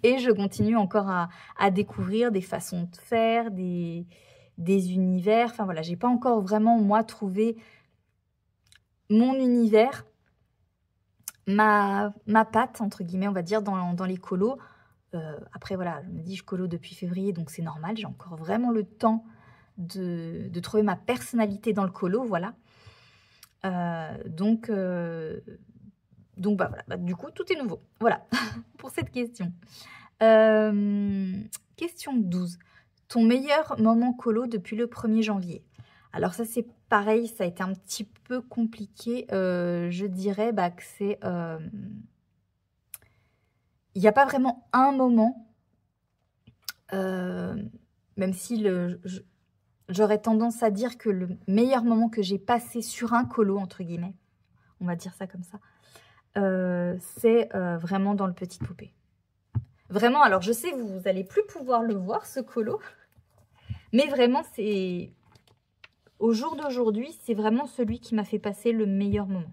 Et je continue encore à découvrir des façons de faire, des univers. Enfin voilà, j'ai pas encore vraiment, moi, trouvé mon univers, ma patte, entre guillemets, on va dire, dans les colos. Après, voilà, je me dis, je colo depuis février, donc c'est normal. J'ai encore vraiment le temps de trouver ma personnalité dans le colo, voilà. Donc bah voilà, bah, du coup, tout est nouveau. Voilà, pour cette question. Question 12. Ton meilleur moment colo depuis le 1er janvier? Alors ça, c'est pareil, ça a été un petit peu compliqué. Je dirais bah, que c'est... Il n'y a pas vraiment un moment, même si j'aurais tendance à dire que le meilleur moment que j'ai passé sur un colo, entre guillemets, on va dire ça comme ça, c'est vraiment dans le Petite Poupée. Vraiment, alors je sais, vous n'allez plus pouvoir le voir, ce colo, mais vraiment, c'est... Au jour d'aujourd'hui, c'est vraiment celui qui m'a fait passer le meilleur moment.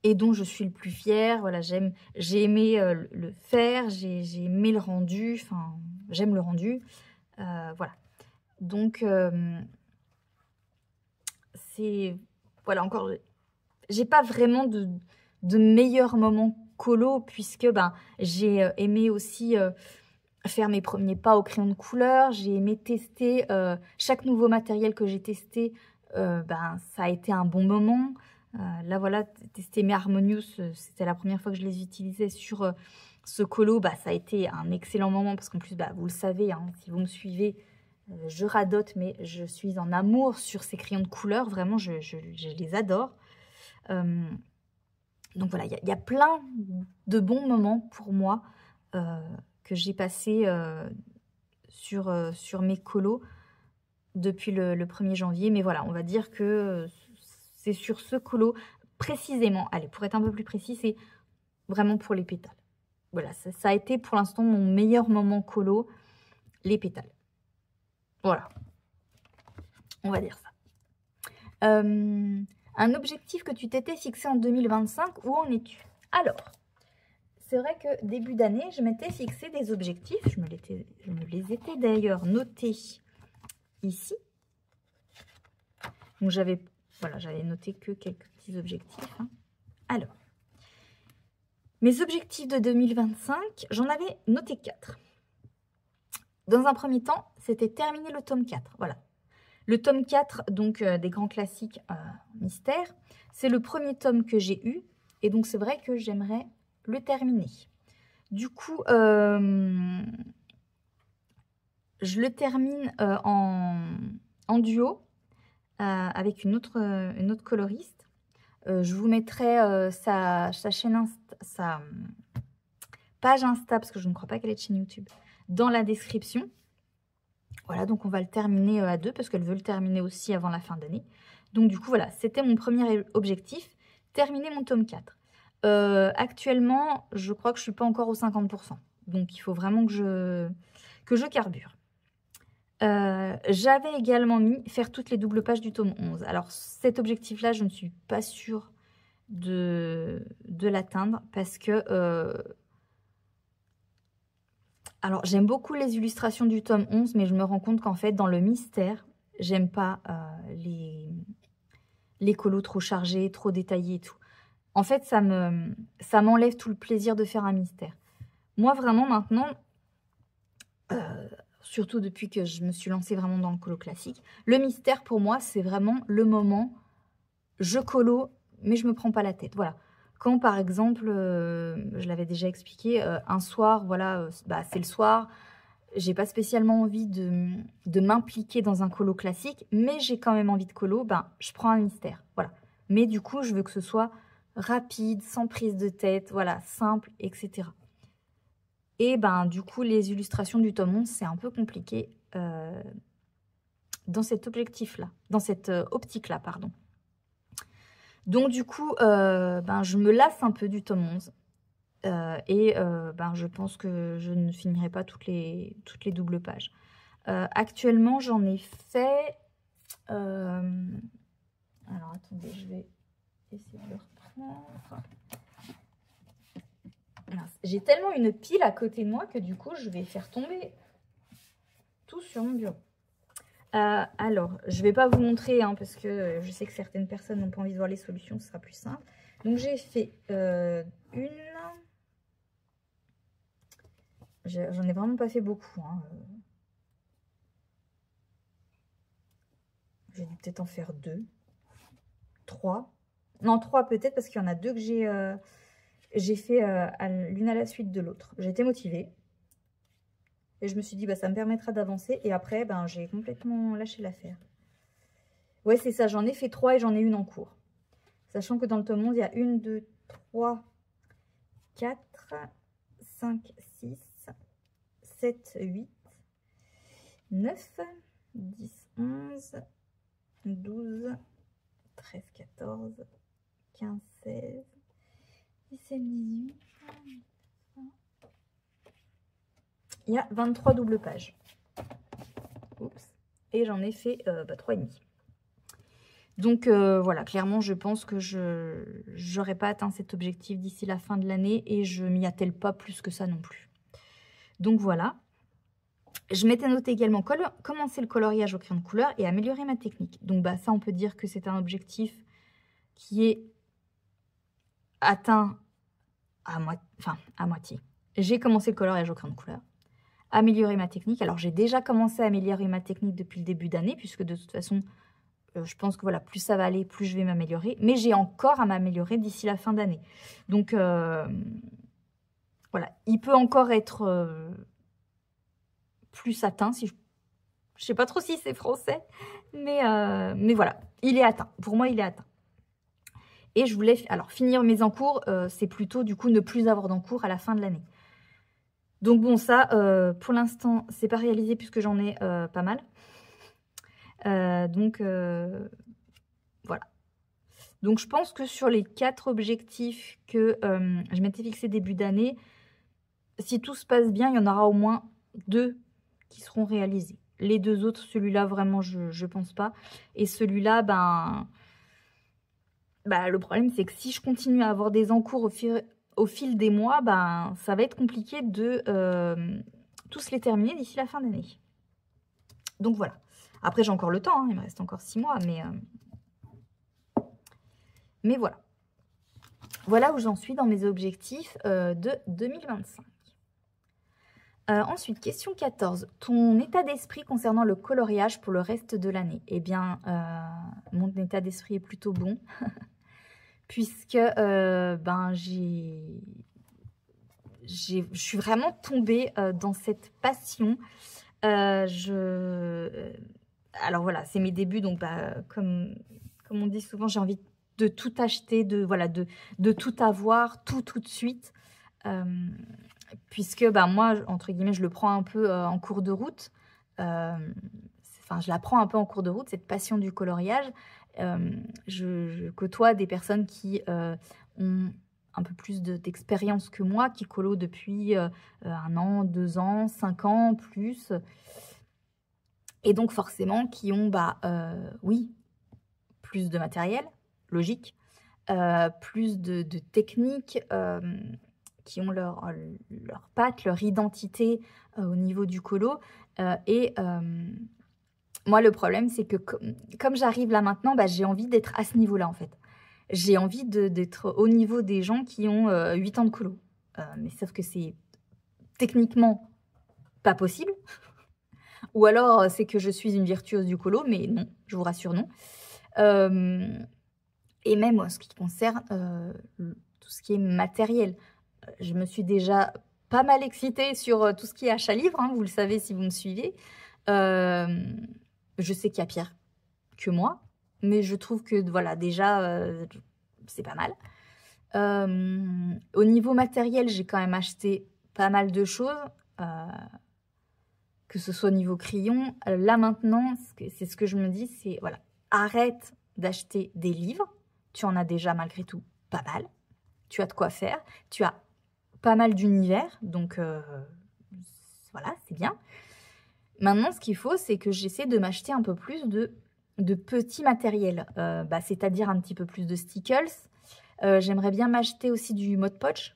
Et dont je suis le plus fière. Voilà, j'ai aimé le faire, j'ai aimé le rendu, enfin, j'aime le rendu. Voilà. Donc, c'est... Voilà, encore... J'ai pas vraiment de meilleur moment colo, puisque ben, j'ai aimé aussi... faire mes premiers pas au crayon de couleur, j'ai aimé tester chaque nouveau matériel que j'ai testé, ben, ça a été un bon moment. Là voilà, tester mes Harmonious, c'était la première fois que je les utilisais sur ce colo, bah, ça a été un excellent moment parce qu'en plus, bah, vous le savez, hein, si vous me suivez, je radote, mais je suis en amour sur ces crayons de couleur, vraiment, je les adore. Donc voilà, il y a plein de bons moments pour moi que j'ai passé sur mes colos depuis le 1er janvier. Mais voilà, on va dire que c'est sur ce colo précisément. Allez, pour être un peu plus précis, c'est vraiment pour les pétales. Voilà, ça a été pour l'instant mon meilleur moment colo, les pétales. Voilà, on va dire ça. Un objectif que tu t'étais fixé en 2025, où en es-tu? Alors, c'est vrai que début d'année, je m'étais fixé des objectifs. Je me les étais d'ailleurs notés ici. Donc, j'avais noté que quelques petits objectifs. Hein. Alors, mes objectifs de 2025, j'en avais noté 4. Dans un premier temps, c'était terminer le tome 4. Voilà. Le tome 4, donc des grands classiques mystères, c'est le premier tome que j'ai eu. Et donc, c'est vrai que j'aimerais le terminer. Du coup, je le termine en duo avec une autre coloriste. Je vous mettrai sa chaîne sa page Insta, parce que je ne crois pas qu'elle est de chaîne YouTube, dans la description. Voilà, donc on va le terminer à 2 parce qu'elle veut le terminer aussi avant la fin d'année. Donc du coup, voilà, c'était mon premier objectif, terminer mon tome 4. Actuellement, je crois que je ne suis pas encore aux 50%. Donc, il faut vraiment que je carbure. J'avais également mis faire toutes les doubles pages du tome 11. Alors, cet objectif-là, je ne suis pas sûre de l'atteindre parce que... alors, j'aime beaucoup les illustrations du tome 11, mais je me rends compte qu'en fait, dans le mystère, j'aime pas les colos trop chargés, trop détaillés et tout. En fait, ça m'enlève tout le plaisir de faire un mystère. Moi, vraiment, maintenant, surtout depuis que je me suis lancée vraiment dans le colo classique, le mystère, pour moi, c'est vraiment le moment, je colo, mais je me prends pas la tête. Voilà. Quand, par exemple, je l'avais déjà expliqué, un soir, voilà, c'est le soir, j'ai pas spécialement envie de m'impliquer dans un colo classique, mais j'ai quand même envie de colo, je prends un mystère. Voilà. Mais du coup, je veux que ce soit rapide, sans prise de tête, voilà, simple, etc. Et du coup, les illustrations du tome 11, c'est un peu compliqué dans cet objectif-là, dans cette optique-là, pardon. Donc du coup, je me lasse un peu du tome 11. Je pense que je ne finirai pas toutes les doubles pages. Actuellement, j'en ai fait... Alors, attendez, je vais essayer de le reprendre. J'ai tellement une pile à côté de moi que du coup, je vais faire tomber tout sur mon bureau. Alors, je ne vais pas vous montrer parce que je sais que certaines personnes n'ont pas envie de voir les solutions, ce sera plus simple. Donc, j'ai fait une... J'en ai vraiment pas fait beaucoup. J'ai dû peut-être en faire 2, 3. Non, 3 peut-être parce qu'il y en a 2 que j'ai fait l'une à la suite de l'autre. J'étais motivée. Et je me suis dit, ça me permettra d'avancer. Et après, j'ai complètement lâché l'affaire. Ouais, c'est ça. J'en ai fait 3 et j'en ai une en cours. Sachant que dans le tome 11, il y a 1, 2, 3, 4, 5, 6, 7, 8, 9, 10, 11, 12, 13, 14, 15, 16, 17, 18... Il y a 23 doubles pages. Oups. Et j'en ai fait 3,5. Donc voilà, clairement, je pense que je n'aurais pas atteint cet objectif d'ici la fin de l'année et je m'y attelle pas plus que ça non plus. Donc voilà. Je m'étais noté également commencer le coloriage au crayon de couleur et améliorer ma technique. Donc ça, on peut dire que c'est un objectif qui est atteint à moitié. J'ai commencé le coloriage au crayon de couleur. Améliorer ma technique. Alors, j'ai déjà commencé à améliorer ma technique depuis le début d'année, puisque de toute façon, je pense que voilà, plus ça va aller, plus je vais m'améliorer. Mais j'ai encore à m'améliorer d'ici la fin d'année. Donc, voilà, il peut encore être plus atteint. Si je ne sais pas trop si c'est français, mais voilà, il est atteint. Pour moi, il est atteint. Et je voulais finir mes encours, c'est plutôt du coup ne plus avoir d'encours à la fin de l'année. Donc bon, ça, pour l'instant, c'est pas réalisé puisque j'en ai pas mal. Voilà. Donc je pense que sur les 4 objectifs que je m'étais fixé début d'année, si tout se passe bien, il y en aura au moins 2 qui seront réalisés. Les 2 autres, celui-là, vraiment, je pense pas. Et celui-là, le problème, c'est que si je continue à avoir des encours au fil des mois, ça va être compliqué de tous les terminer d'ici la fin d'année. Donc voilà. Après, j'ai encore le temps, il me reste encore 6 mois, mais voilà. Voilà où j'en suis dans mes objectifs de 2025. Ensuite, question 14. Ton état d'esprit concernant le coloriage pour le reste de l'année? Eh bien, mon état d'esprit est plutôt bon. Puisque je suis vraiment tombée dans cette passion. Alors voilà, c'est mes débuts, donc comme on dit souvent, j'ai envie de tout acheter, de tout avoir, tout de suite. Puisque moi, entre guillemets, je le prends un peu en cours de route. Je la prends un peu en cours de route, cette passion du coloriage. Je côtoie des personnes qui ont un peu plus d'expérience que moi, qui colo depuis 1 an, 2 ans, 5 ans, plus. Et donc forcément qui ont, oui, plus de matériel, logique, plus de techniques, qui ont leur patte, leur identité au niveau du colo. Moi, le problème, c'est que comme j'arrive là maintenant, j'ai envie d'être à ce niveau-là, en fait. J'ai envie d'être au niveau des gens qui ont 8 ans de colo. Mais sauf que c'est techniquement pas possible. Ou alors, c'est que je suis une virtuose du colo, mais non, je vous rassure, non. Et même en ce qui concerne tout ce qui est matériel. Je me suis déjà pas mal excitée sur tout ce qui est achat livre, hein, vous le savez si vous me suivez. Je sais qu'il y a pire que moi, mais je trouve que voilà, déjà, c'est pas mal. Au niveau matériel, j'ai quand même acheté pas mal de choses, que ce soit au niveau crayon. Là maintenant, c'est ce que je me dis, c'est voilà, arrête d'acheter des livres. Tu en as déjà malgré tout pas mal. Tu as de quoi faire. Tu as pas mal d'univers, donc voilà, c'est bien. Maintenant, ce qu'il faut, c'est que j'essaie de m'acheter un peu plus de petits matériels, c'est-à-dire un petit peu plus de stickers. J'aimerais bien m'acheter aussi du Mod Podge.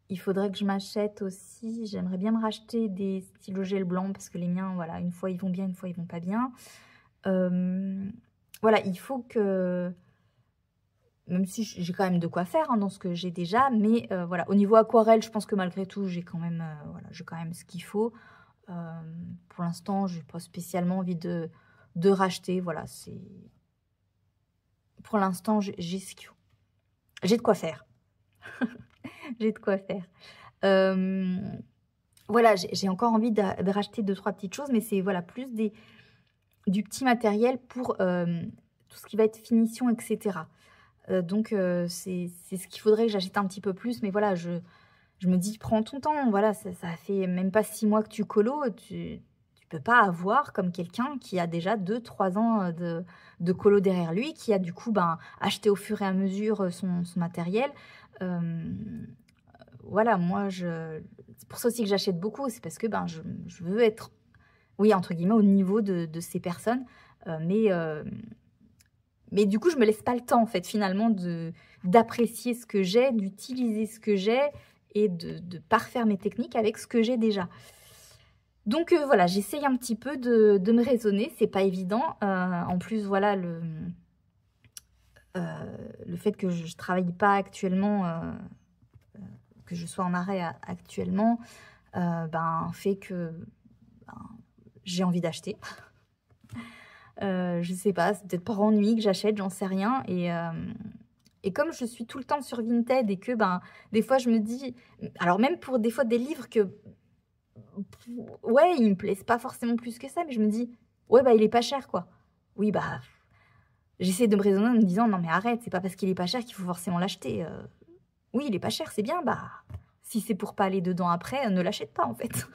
Il faudrait que je m'achète aussi, j'aimerais bien me racheter des stylos gel blanc parce que les miens, voilà, une fois ils vont bien, une fois ils vont pas bien. Voilà, il faut que, même si j'ai quand même de quoi faire hein, dans ce que j'ai déjà, mais voilà, au niveau aquarelle, je pense que malgré tout, j'ai quand même, voilà, j'ai quand même ce qu'il faut. Pour l'instant, je n'ai pas spécialement envie de racheter, voilà, c'est... Pour l'instant, j'ai ce qu'il faut. J'ai de quoi faire. J'ai de quoi faire. Voilà, j'ai encore envie de racheter 2-3 petites choses, mais c'est voilà, plus du petit matériel pour tout ce qui va être finition, etc. Donc, c'est ce qu'il faudrait que j'achète un petit peu plus. Mais voilà, je me dis, prends ton temps. Voilà, ça fait même pas 6 mois que tu colo. Tu peux pas avoir comme quelqu'un qui a déjà 2-3 ans de colo derrière lui, qui a du coup acheté au fur et à mesure son matériel. Voilà, moi, c'est pour ça aussi que j'achète beaucoup. C'est parce que je veux être, oui, entre guillemets, au niveau de ces personnes. Mais du coup, je me laisse pas le temps, en fait, finalement, d'apprécier ce que j'ai, d'utiliser ce que j'ai et de parfaire mes techniques avec ce que j'ai déjà. Donc voilà, j'essaye un petit peu de me raisonner, c'est pas évident. En plus, voilà, le fait que je travaille pas actuellement, que je sois en arrêt actuellement, fait que j'ai envie d'acheter. Je sais pas, c'est peut-être par ennui que j'achète, j'en sais rien. Et comme je suis tout le temps sur Vinted et que des fois je me dis, alors même pour des fois des livres que, ouais, ils me plaisent pas forcément plus que ça, mais je me dis, ouais, il est pas cher, quoi. Oui, j'essaie de me raisonner en me disant, non mais arrête, c'est pas parce qu'il est pas cher qu'il faut forcément l'acheter. Oui, il est pas cher, c'est bien, si c'est pour pas aller dedans après, ne l'achète pas en fait.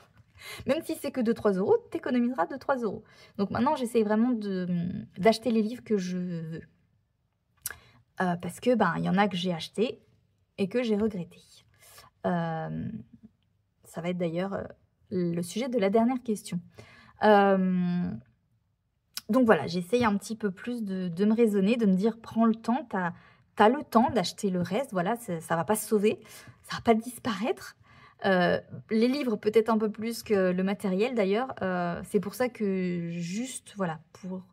Même si c'est que 2-3 euros, t'économiseras 2-3 euros. Donc maintenant, j'essaie vraiment d'acheter les livres que je veux. Parce que il y en a que j'ai acheté et que j'ai regretté. Ça va être d'ailleurs le sujet de la dernière question. Donc voilà, j'essaye un petit peu plus de me raisonner, de me dire, prends le temps, t'as le temps d'acheter le reste, voilà, ça va pas se sauver, ça va pas disparaître. Les livres peut-être un peu plus que le matériel d'ailleurs. C'est pour ça que juste, voilà, pour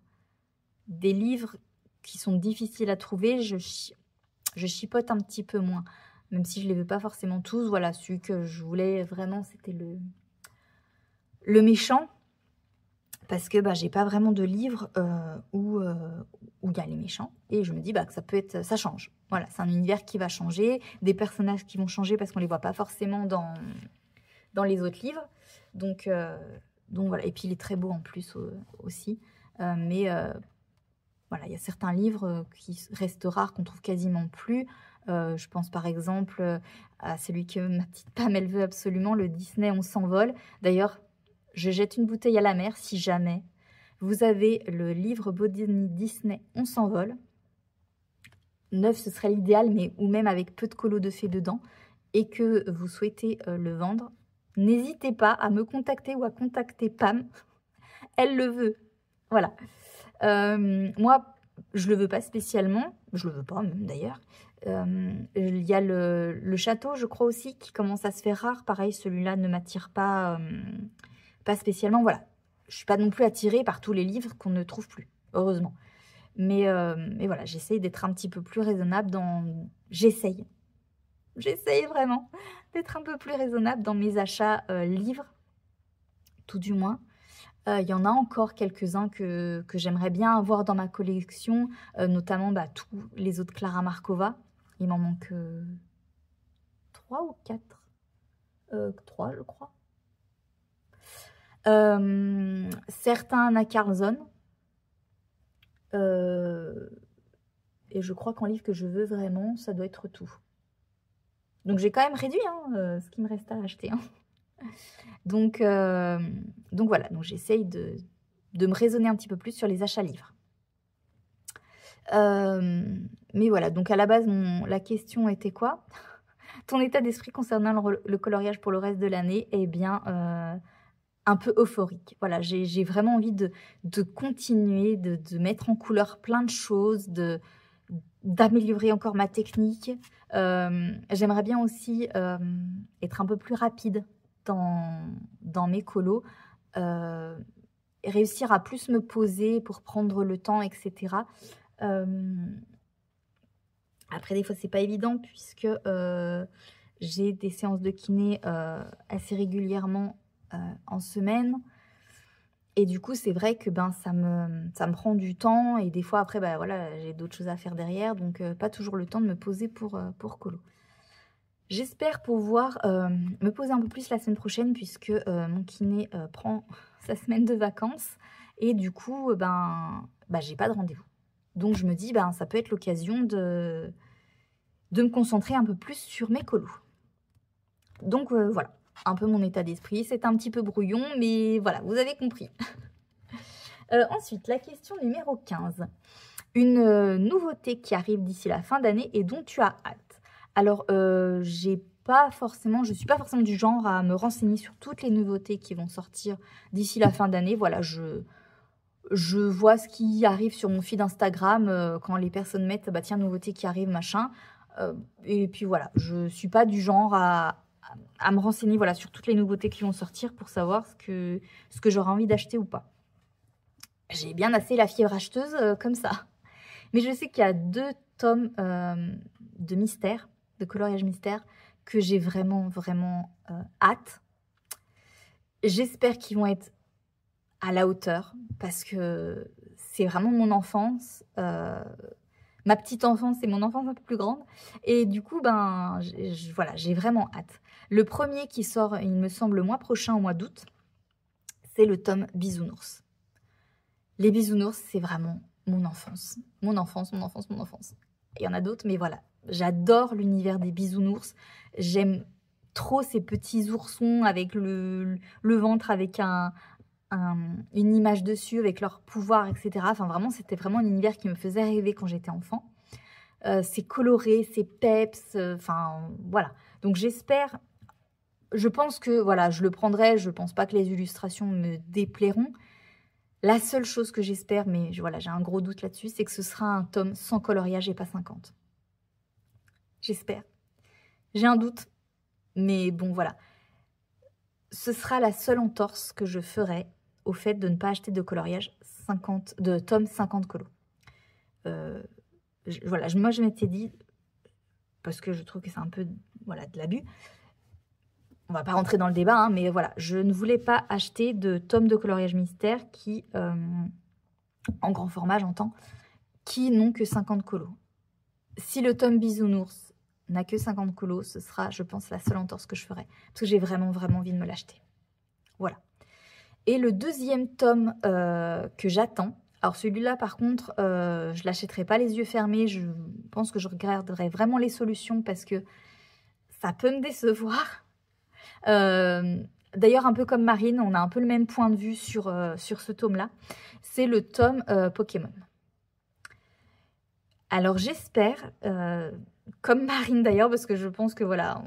des livres qui sont difficiles à trouver, je chipote un petit peu moins. Même si je les veux pas forcément tous. Voilà, celui que je voulais vraiment, c'était le méchant. Parce que j'ai pas vraiment de livre où il y a les méchants. Et je me dis que ça peut être, ça change. Voilà, c'est un univers qui va changer, des personnages qui vont changer parce qu'on les voit pas forcément dans les autres livres. Donc voilà, et puis il est très beau en plus aussi. Voilà, il y a certains livres qui restent rares, qu'on trouve quasiment plus. Je pense par exemple à celui que ma petite Pam elle veut absolument, le Disney On s'envole. D'ailleurs, je jette une bouteille à la mer si jamais vous avez le livre Disney On s'envole. Neuf, ce serait l'idéal, mais ou même avec peu de colo de fées dedans, et que vous souhaitez le vendre. N'hésitez pas à me contacter ou à contacter Pam. Elle le veut. Voilà. Moi, je le veux pas spécialement. Je le veux pas même d'ailleurs. Il y a le château, je crois aussi, qui commence à se faire rare. Pareil, celui-là ne m'attire pas spécialement. Voilà. Je suis pas non plus attirée par tous les livres qu'on ne trouve plus, heureusement. Mais voilà, j'essaye d'être un petit peu plus raisonnable J'essaye vraiment d'être un peu plus raisonnable dans mes achats livres, tout du moins. Il y en a encore quelques-uns que j'aimerais bien avoir dans ma collection, notamment tous les autres Clara Markova. Il m'en manque 3 ou 4, 3 je crois. Certains Anna Carlson. Et je crois qu'en livre que je veux vraiment, ça doit être tout. Donc j'ai quand même réduit ce qui me reste à acheter. Hein. Donc voilà, donc j'essaye de me raisonner un petit peu plus sur les achats livres. Mais voilà, donc à la base, la question était quoi? Ton état d'esprit concernant le coloriage pour le reste de l'année? Eh bien, un peu euphorique. Voilà, j'ai vraiment envie de continuer, de mettre en couleur plein de choses, d'améliorer encore ma technique. J'aimerais bien aussi être un peu plus rapide dans mes colos, réussir à plus me poser pour prendre le temps, etc. Après, des fois, c'est pas évident puisque j'ai des séances de kiné assez régulièrement en semaine. Et du coup, c'est vrai que ça me prend du temps. Et des fois, après, voilà, j'ai d'autres choses à faire derrière. Donc, pas toujours le temps de me poser pour colo. J'espère pouvoir me poser un peu plus la semaine prochaine puisque mon kiné prend sa semaine de vacances. Et du coup, j'ai pas de rendez-vous. Donc, je me dis, ça peut être l'occasion de me concentrer un peu plus sur mes colos. Donc, voilà, un peu mon état d'esprit. C'est un petit peu brouillon, mais voilà, vous avez compris. Ensuite, la question numéro 15. Une nouveauté qui arrive d'ici la fin d'année et dont tu as hâte. Alors, je suis pas forcément du genre à me renseigner sur toutes les nouveautés qui vont sortir d'ici la fin d'année. Voilà, je vois ce qui arrive sur mon feed Instagram quand les personnes mettent tiens, nouveauté qui arrive, machin. Et puis voilà, je suis pas du genre à me renseigner voilà, sur toutes les nouveautés qui vont sortir pour savoir ce que j'aurai envie d'acheter ou pas. J'ai bien assez la fièvre acheteuse comme ça. Mais je sais qu'il y a 2 tomes de mystère, de coloriage mystère, que j'ai vraiment, vraiment hâte. J'espère qu'ils vont être à la hauteur, parce que c'est vraiment mon enfance. Ma petite enfance et mon enfance un peu plus grande. Et du coup, voilà, j'ai vraiment hâte. Le premier qui sort, il me semble, le mois prochain, au mois d'août, c'est le tome Bisounours. Les bisounours, c'est vraiment mon enfance. Mon enfance, mon enfance, mon enfance. Il y en a d'autres, mais voilà. J'adore l'univers des bisounours. J'aime trop ces petits oursons avec le ventre, avec une image dessus, avec leur pouvoir, etc. Enfin, vraiment, c'était vraiment un univers qui me faisait rêver quand j'étais enfant. C'est coloré, c'est peps, enfin, voilà. Donc, j'espère... Je pense que, voilà, je le prendrai. Je pense pas que les illustrations me déplairont. La seule chose que j'espère, mais voilà, j'ai un gros doute là-dessus, c'est que ce sera un tome sans coloriage et pas 50. J'espère. J'ai un doute, mais bon, voilà. Ce sera la seule entorse que je ferai au fait de ne pas acheter de coloriage de tome 50 colo. Voilà, moi je m'étais dit, parce que je trouve que c'est un peu voilà, de l'abus, on va pas rentrer dans le débat, hein, mais voilà, je ne voulais pas acheter de tome de coloriage mystère qui... en grand format, j'entends, qui n'ont que 50 colos. Si le tome Bisounours n'a que 50 colos, ce sera, je pense, la seule entorse que je ferai. Parce que j'ai vraiment, vraiment envie de me l'acheter. Voilà. Et le deuxième tome que j'attends, alors celui-là, par contre, je ne l'achèterai pas les yeux fermés. Je pense que je regarderai vraiment les solutions parce que ça peut me décevoir. D'ailleurs, un peu comme Marine, on a un peu le même point de vue sur ce tome-là. C'est le tome Pokémon. Alors, j'espère, comme Marine d'ailleurs, parce que je pense que voilà,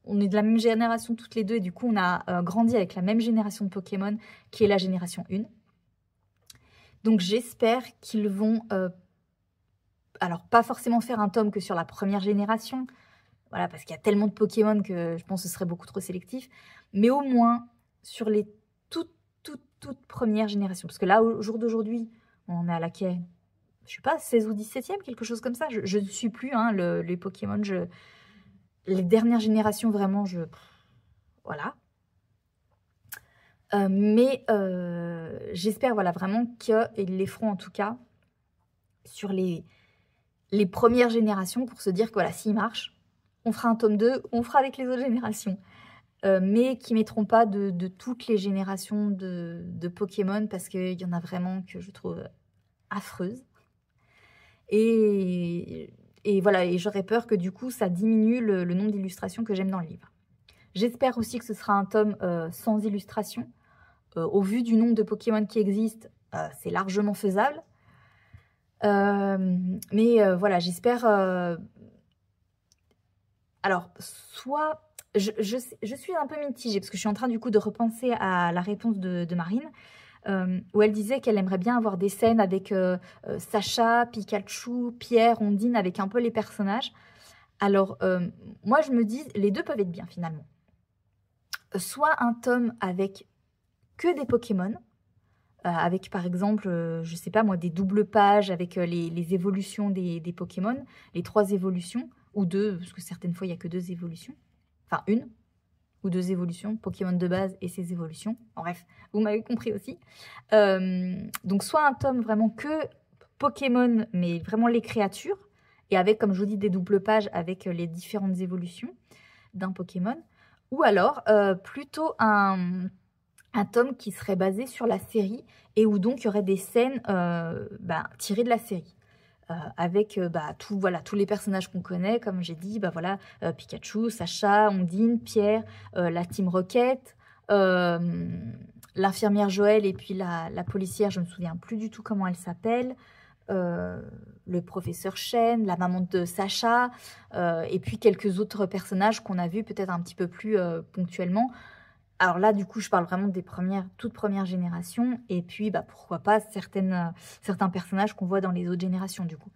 on est de la même génération toutes les deux, et du coup, on a grandi avec la même génération de Pokémon, qui est la génération 1. Donc, j'espère qu'ils vont, alors, pas forcément faire un tome que sur la première génération, voilà, parce qu'il y a tellement de Pokémon que je pense que ce serait beaucoup trop sélectif. Mais au moins sur les toutes premières générations. Parce que là, au jour d'aujourd'hui, on est à laquelle, je sais pas, 16 ou 17e, quelque chose comme ça. Je ne suis plus, hein, les Pokémon. Les dernières générations, vraiment, voilà. Mais j'espère voilà, vraiment qu'ils les feront en tout cas sur les premières générations pour se dire que voilà, s'il marche, on fera un tome 2, on fera avec les autres générations. Mais qui ne mettront pas de toutes les générations de Pokémon parce qu'il y en a vraiment que je trouve affreuses. Et voilà, et j'aurais peur que du coup ça diminue le nombre d'illustrations que j'aime dans le livre. J'espère aussi que ce sera un tome sans illustration. Au vu du nombre de Pokémon qui existent, c'est largement faisable. Mais voilà, j'espère... Alors, soit... Je suis un peu mitigée parce que je suis en train du coup de repenser à la réponse de Marine où elle disait qu'elle aimerait bien avoir des scènes avec Sacha, Pikachu, Pierre, Ondine, avec un peu les personnages. Alors, moi je me dis, les deux peuvent être bien finalement. Soit un tome avec que des Pokémon, avec par exemple, je sais pas moi, des doubles pages avec les évolutions des Pokémon, les 3 évolutions, ou 2, parce que certaines fois il n'y a que 2 évolutions. Enfin, 1 ou 2 évolutions, Pokémon de base et ses évolutions. En bref, vous m'avez compris aussi. Donc, soit un tome vraiment que Pokémon, mais vraiment les créatures, et avec, comme je vous dis, des doubles pages avec les différentes évolutions d'un Pokémon. Ou alors, plutôt un tome qui serait basé sur la série, et où donc il y aurait des scènes tirées de la série. Avec tous les personnages qu'on connaît, comme j'ai dit, Pikachu, Sacha, Ondine, Pierre, la Team Rocket, l'infirmière Joël et puis la policière, je ne me souviens plus du tout comment elle s'appelle, le professeur Chen, la maman de Sacha, et puis quelques autres personnages qu'on a vus peut-être un petit peu plus ponctuellement. Alors là, du coup, je parle vraiment des toutes premières générations. Et puis, pourquoi pas certains personnages qu'on voit dans les autres générations, du coup.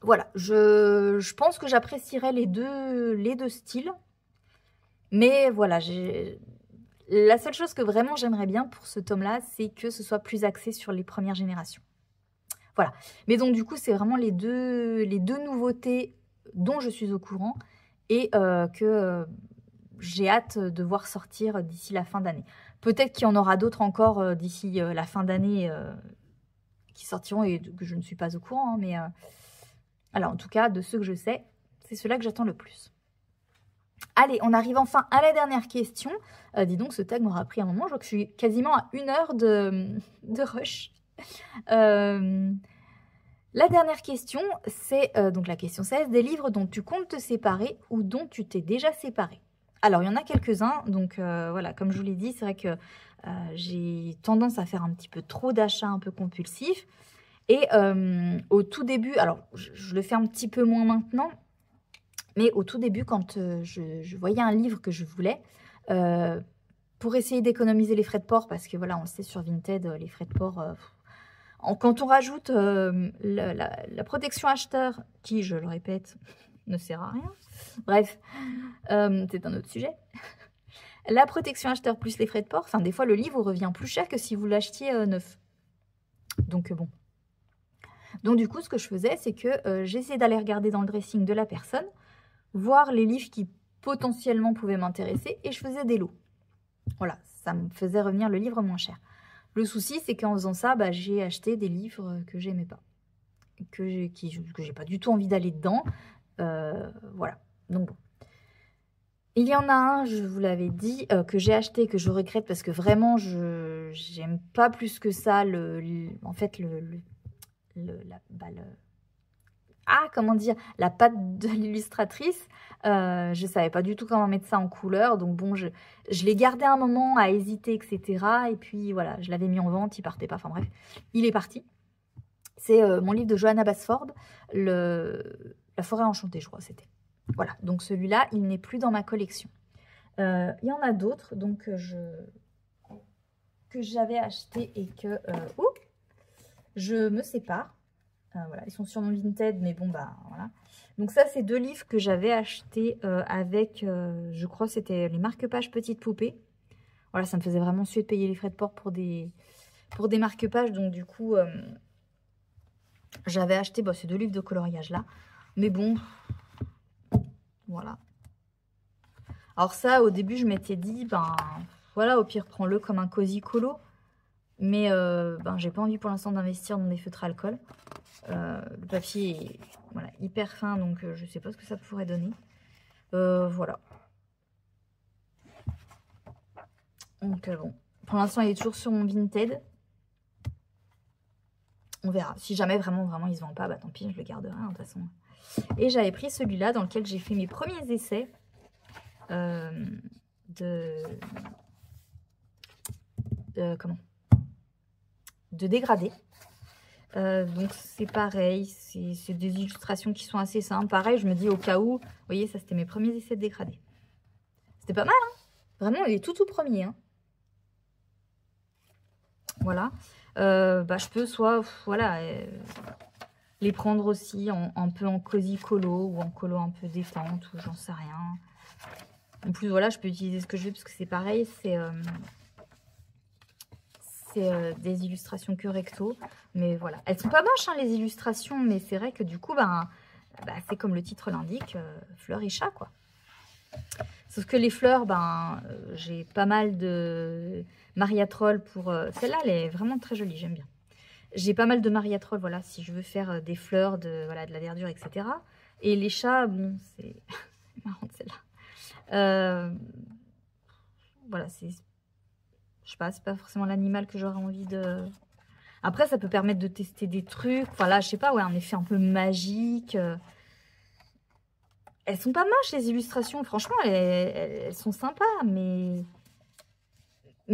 Voilà, je pense que j'apprécierais les deux styles. Mais voilà, la seule chose que vraiment j'aimerais bien pour ce tome-là, c'est que ce soit plus axé sur les premières générations. Voilà. Mais donc, du coup, c'est vraiment les deux nouveautés dont je suis au courant et que... j'ai hâte de voir sortir d'ici la fin d'année. Peut-être qu'il y en aura d'autres encore d'ici la fin d'année qui sortiront et que je ne suis pas au courant. Hein, mais alors, en tout cas, de ceux que je sais, c'est ceux-là que j'attends le plus. Allez, on arrive enfin à la dernière question. Dis donc, ce tag m'aura pris un moment. Je vois que je suis quasiment à 1 heure de rush. La dernière question, c'est donc la question 16. Des livres dont tu comptes te séparer ou dont tu t'es déjà séparé? Alors, il y en a quelques-uns, donc voilà, comme je vous l'ai dit, c'est vrai que j'ai tendance à faire un petit peu trop d'achats un peu compulsifs. Et au tout début, alors je le fais un petit peu moins maintenant, mais au tout début, quand je voyais un livre que je voulais, pour essayer d'économiser les frais de port, parce que voilà, on le sait sur Vinted, les frais de port... quand on rajoute la protection acheteur, qui, je le répète, ne sert à rien. Bref, c'est un autre sujet. La protection acheteur plus les frais de port, enfin des fois le livre revient plus cher que si vous l'achetiez neuf. Donc bon. Donc du coup, ce que je faisais, c'est que j'essayais d'aller regarder dans le dressing de la personne, voir les livres qui potentiellement pouvaient m'intéresser et je faisais des lots. Voilà, ça me faisait revenir le livre moins cher. Le souci, c'est qu'en faisant ça, j'ai acheté des livres que j'aimais pas, que j'ai pas du tout envie d'aller dedans. Voilà, donc bon. Il y en a un, je vous l'avais dit, que j'ai acheté, que je regrette parce que vraiment, j'aime pas plus que ça la patte de l'illustratrice. Je savais pas du tout comment mettre ça en couleur, donc bon, je l'ai gardé un moment à hésiter, etc. Et puis voilà, je l'avais mis en vente, il partait pas, enfin bref, il est parti. C'est mon livre de Johanna Basford, La forêt enchantée, je crois, c'était. Voilà, donc celui-là, il n'est plus dans ma collection. Il y en a d'autres, donc que j'avais acheté et que je me sépare. Voilà, ils sont sur mon Vinted, mais bon, voilà. Donc ça, c'est 2 livres que j'avais achetés avec, je crois que c'était les marque-pages Petite Poupée. Voilà, ça me faisait vraiment suer de payer les frais de port pour des marque-pages. Donc du coup, j'avais acheté ces 2 livres de coloriage-là. Mais bon, voilà. Alors ça, au début, je m'étais dit, voilà, au pire, prends-le comme un cosy colo. Mais ben, j'ai pas envie pour l'instant d'investir dans des feutres à alcool. Le papier est voilà, hyper fin, donc je sais pas ce que ça pourrait donner. Voilà. Donc bon, pour l'instant, il est toujours sur mon Vinted. On verra. Si jamais vraiment il se vend pas, bah tant pis, je le garderai de toute façon. Et j'avais pris celui-là dans lequel j'ai fait mes premiers essais de dégradé. Donc c'est pareil, c'est des illustrations qui sont assez simples. Pareil, je me dis au cas où, vous voyez, ça c'était mes premiers essais de dégradé. C'était pas mal, hein. Vraiment, il est tout premier. Hein. Voilà. Bah, je peux soit, voilà, les prendre aussi un peu en cosy colo ou en colo un peu détente ou j'en sais rien. En plus, voilà, je peux utiliser ce que je veux parce que c'est pareil, c'est des illustrations que recto. Mais voilà, elles sont pas moches, hein, les illustrations, mais c'est vrai que du coup, bah, c'est comme le titre l'indique, fleurs et chats, quoi. Sauf que les fleurs, ben, j'ai pas mal de Mariatrol pour... Celle-là, elle est vraiment très jolie, j'aime bien. J'ai pas mal de Mariatrol, voilà, si je veux faire des fleurs, voilà, de la verdure, etc. Et les chats, bon, c'est marrant celle-là. Voilà, c'est... Je sais pas, c'est pas forcément l'animal que j'aurais envie de... Après, ça peut permettre de tester des trucs. Enfin là, je sais pas, ouais, un effet un peu magique. Elles sont pas moches, les illustrations. Franchement, elles sont sympas, mais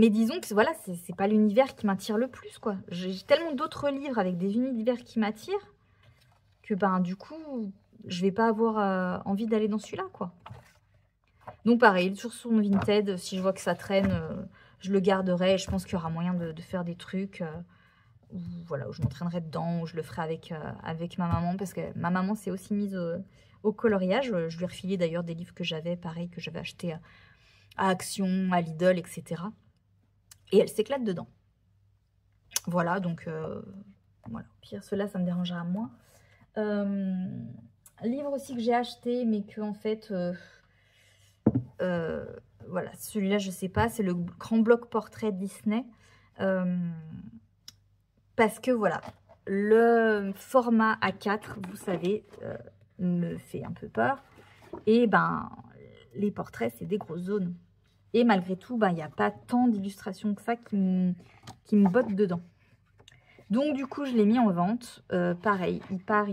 disons que voilà, c'est pas l'univers qui m'attire le plus, quoi. J'ai tellement d'autres livres avec des univers qui m'attirent que, ben, du coup, je vais pas avoir envie d'aller dans celui-là, quoi. Donc, pareil, toujours sur mon Vinted, si je vois que ça traîne, je le garderai. Je pense qu'il y aura moyen de faire des trucs où, voilà, où je m'entraînerai dedans, où je le ferai avec ma maman, parce que ma maman s'est aussi mise au coloriage. Je lui ai refilé d'ailleurs des livres que j'avais, pareil, que j'avais acheté à Action, à Lidl, etc. Et elle s'éclate dedans. Voilà, donc, voilà. Au pire, ceux-là, ça me dérangera moins. Livre aussi que j'ai acheté, mais que, en fait, voilà, celui-là, je sais pas, c'est le grand bloc portrait Disney. Parce que, voilà, le format A4, vous savez, me fait un peu peur. Et, ben, les portraits, c'est des grosses zones. Et malgré tout, ben, il n'y a pas tant d'illustrations que ça qui me bottent dedans. Donc, du coup, je l'ai mis en vente. Pareil, il part.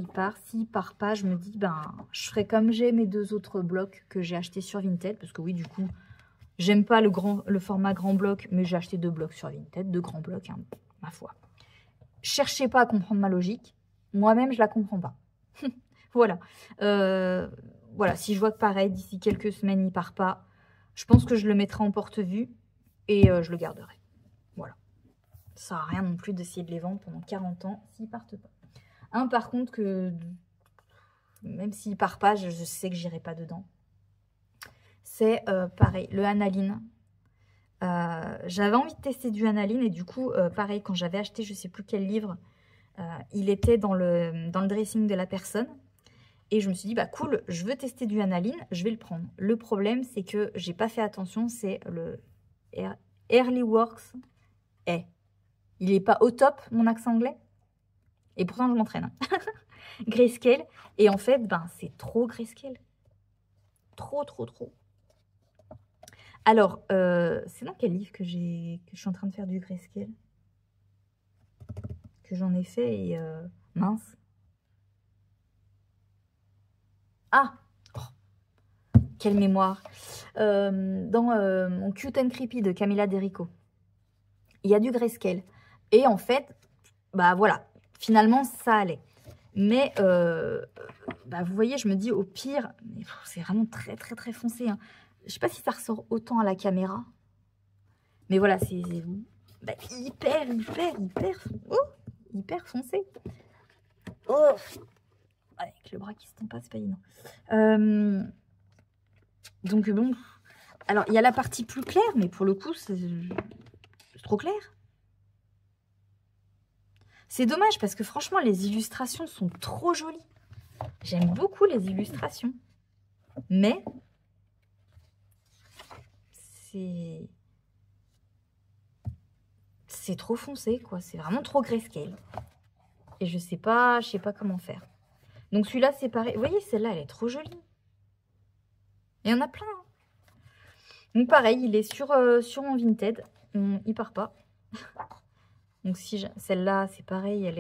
S'il part pas, je me dis, ben, je ferai comme j'ai mes deux autres blocs que j'ai achetés sur Vinted. Parce que oui, du coup, j'aime pas le format grand bloc, mais j'ai acheté 2 blocs sur Vinted, 2 grands blocs, hein, ma foi. Cherchez pas à comprendre ma logique. Moi-même, je la comprends pas. Voilà. Voilà, si je vois que pareil, d'ici quelques semaines, il part pas, je pense que je le mettrai en porte-vue et je le garderai. Voilà. Ça sert à rien non plus d'essayer de les vendre pendant 40 ans s'ils partent pas. Un, par contre, que même s'il part pas, je sais que j'irai pas dedans. C'est pareil, le analine. J'avais envie de tester du analine et du coup, pareil, quand j'avais acheté je sais plus quel livre, il était dans le dressing de la personne. Et je me suis dit, bah cool, je veux tester du analine, je vais le prendre. Le problème, c'est que j'ai pas fait attention, c'est le Early Works. Il est pas au top, mon accent anglais. Et pourtant, je m'entraîne. Grayscale. Et en fait, ben, c'est trop grayscale. Trop. Alors, c'est dans quel livre que je suis en train de faire du grayscale? Que j'en ai fait et... mince. Ah, oh, quelle mémoire. Dans mon Cute and Creepy de Camilla Derico, il y a du grayscale. Et en fait, bah voilà, finalement, ça allait. Mais, bah, vous voyez, je me dis, au pire, c'est vraiment très foncé. Hein. Je sais pas si ça ressort autant à la caméra. Mais voilà, c'est bah, hyper foncé. Oh, avec le bras qui se tend pas, c'est pas évident. Donc bon, alors il y a la partie plus claire, mais pour le coup, c'est trop clair. C'est dommage parce que franchement, les illustrations sont trop jolies. J'aime beaucoup les illustrations. Mais, c'est... c'est trop foncé, quoi. C'est vraiment trop grayscale. Et je sais pas comment faire. Donc celui-là, c'est pareil. Vous voyez, celle-là, elle est trop jolie. Il y en a plein. Hein. Donc pareil, il est sur mon Vinted. Il part pas. Donc si celle-là, c'est pareil, elle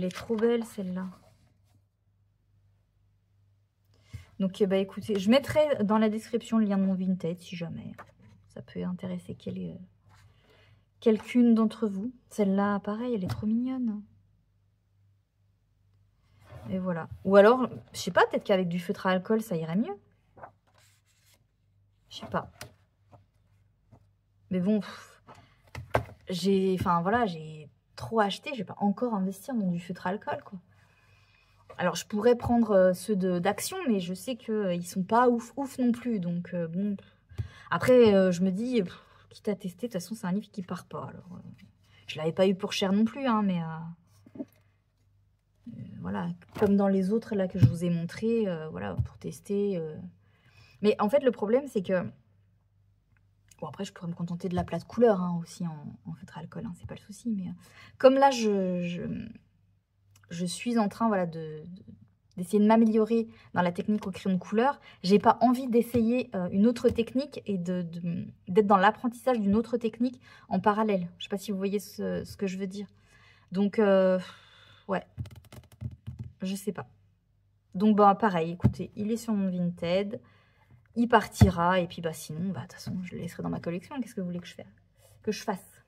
est trop belle, celle-là. Donc bah écoutez, je mettrai dans la description le lien de mon Vinted si jamais ça peut intéresser quelqu'une d'entre vous. Celle-là, pareil, elle est trop mignonne. Et voilà. Ou alors, je sais pas, peut-être qu'avec du feutre à alcool, ça irait mieux. Je sais pas. Mais bon, j'ai trop acheté. Je vais pas encore investir dans du feutre à alcool, quoi. Alors, je pourrais prendre ceux d'Action, mais je sais qu'ils sont pas ouf non plus. Donc, bon. Après, je me dis, quitte à tester, de toute façon, c'est un livre qui part pas. Alors, je l'avais pas eu pour cher non plus, hein, mais voilà, comme dans les autres là que je vous ai montré, voilà, pour tester. Mais en fait, le problème, c'est que bon, après, je pourrais me contenter de la plate couleur hein, aussi en feutre à alcool, hein, c'est pas le souci. Mais comme là, je suis en train voilà, d'essayer de m'améliorer dans la technique au crayon de couleur, j'ai pas envie d'essayer une autre technique et d'être dans l'apprentissage d'une autre technique en parallèle. Je sais pas si vous voyez ce que je veux dire. Donc, ouais, je sais pas. Donc, bah, pareil, écoutez, il est sur mon Vinted. Il partira, et puis bah sinon, bah, de toute façon, je le laisserai dans ma collection. Qu'est-ce que vous voulez que je fasse?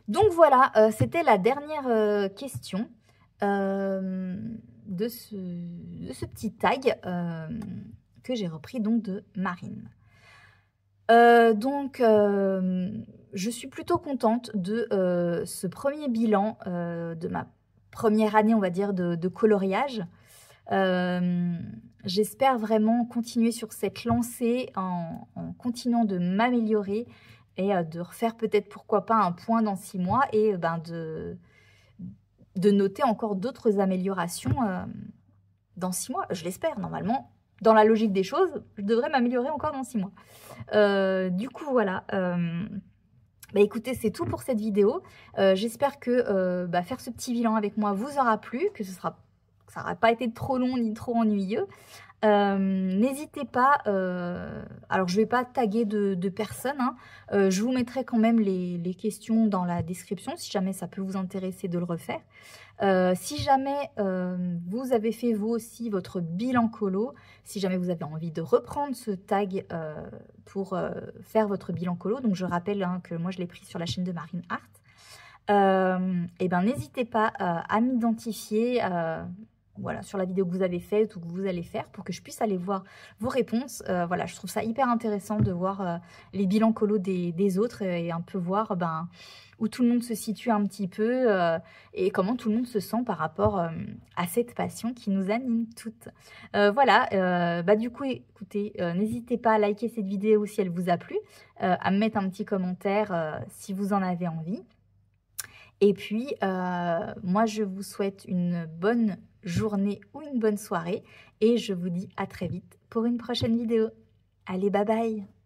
Donc voilà, c'était la dernière question de ce petit tag que j'ai repris donc de Marine. Donc, je suis plutôt contente de ce premier bilan de ma première année, on va dire, de coloriage. J'espère vraiment continuer sur cette lancée en continuant de m'améliorer et de refaire peut-être, pourquoi pas, un point dans 6 mois et de noter encore d'autres améliorations dans 6 mois. Je l'espère, normalement. Dans la logique des choses, je devrais m'améliorer encore dans 6 mois. Du coup, voilà. Bah écoutez, c'est tout pour cette vidéo. J'espère que faire ce petit bilan avec moi vous aura plu, que ça n'aura pas été trop long ni trop ennuyeux. N'hésitez pas, alors je ne vais pas taguer de personnes, hein, je vous mettrai quand même les questions dans la description si jamais ça peut vous intéresser de le refaire. Si jamais vous avez fait vous aussi votre bilan colo, si jamais vous avez envie de reprendre ce tag pour faire votre bilan colo, donc je rappelle hein, que moi je l'ai pris sur la chaîne de Marine Art, et ben n'hésitez pas à m'identifier voilà, sur la vidéo que vous avez faite ou que vous allez faire pour que je puisse aller voir vos réponses. Voilà, je trouve ça hyper intéressant de voir les bilans colo des autres et un peu voir où tout le monde se situe un petit peu et comment tout le monde se sent par rapport à cette passion qui nous anime toutes. Voilà, du coup, écoutez, n'hésitez pas à liker cette vidéo si elle vous a plu, à me mettre un petit commentaire si vous en avez envie. Et puis, moi, je vous souhaite une bonne journée ou une bonne soirée et je vous dis à très vite pour une prochaine vidéo. Allez, bye bye!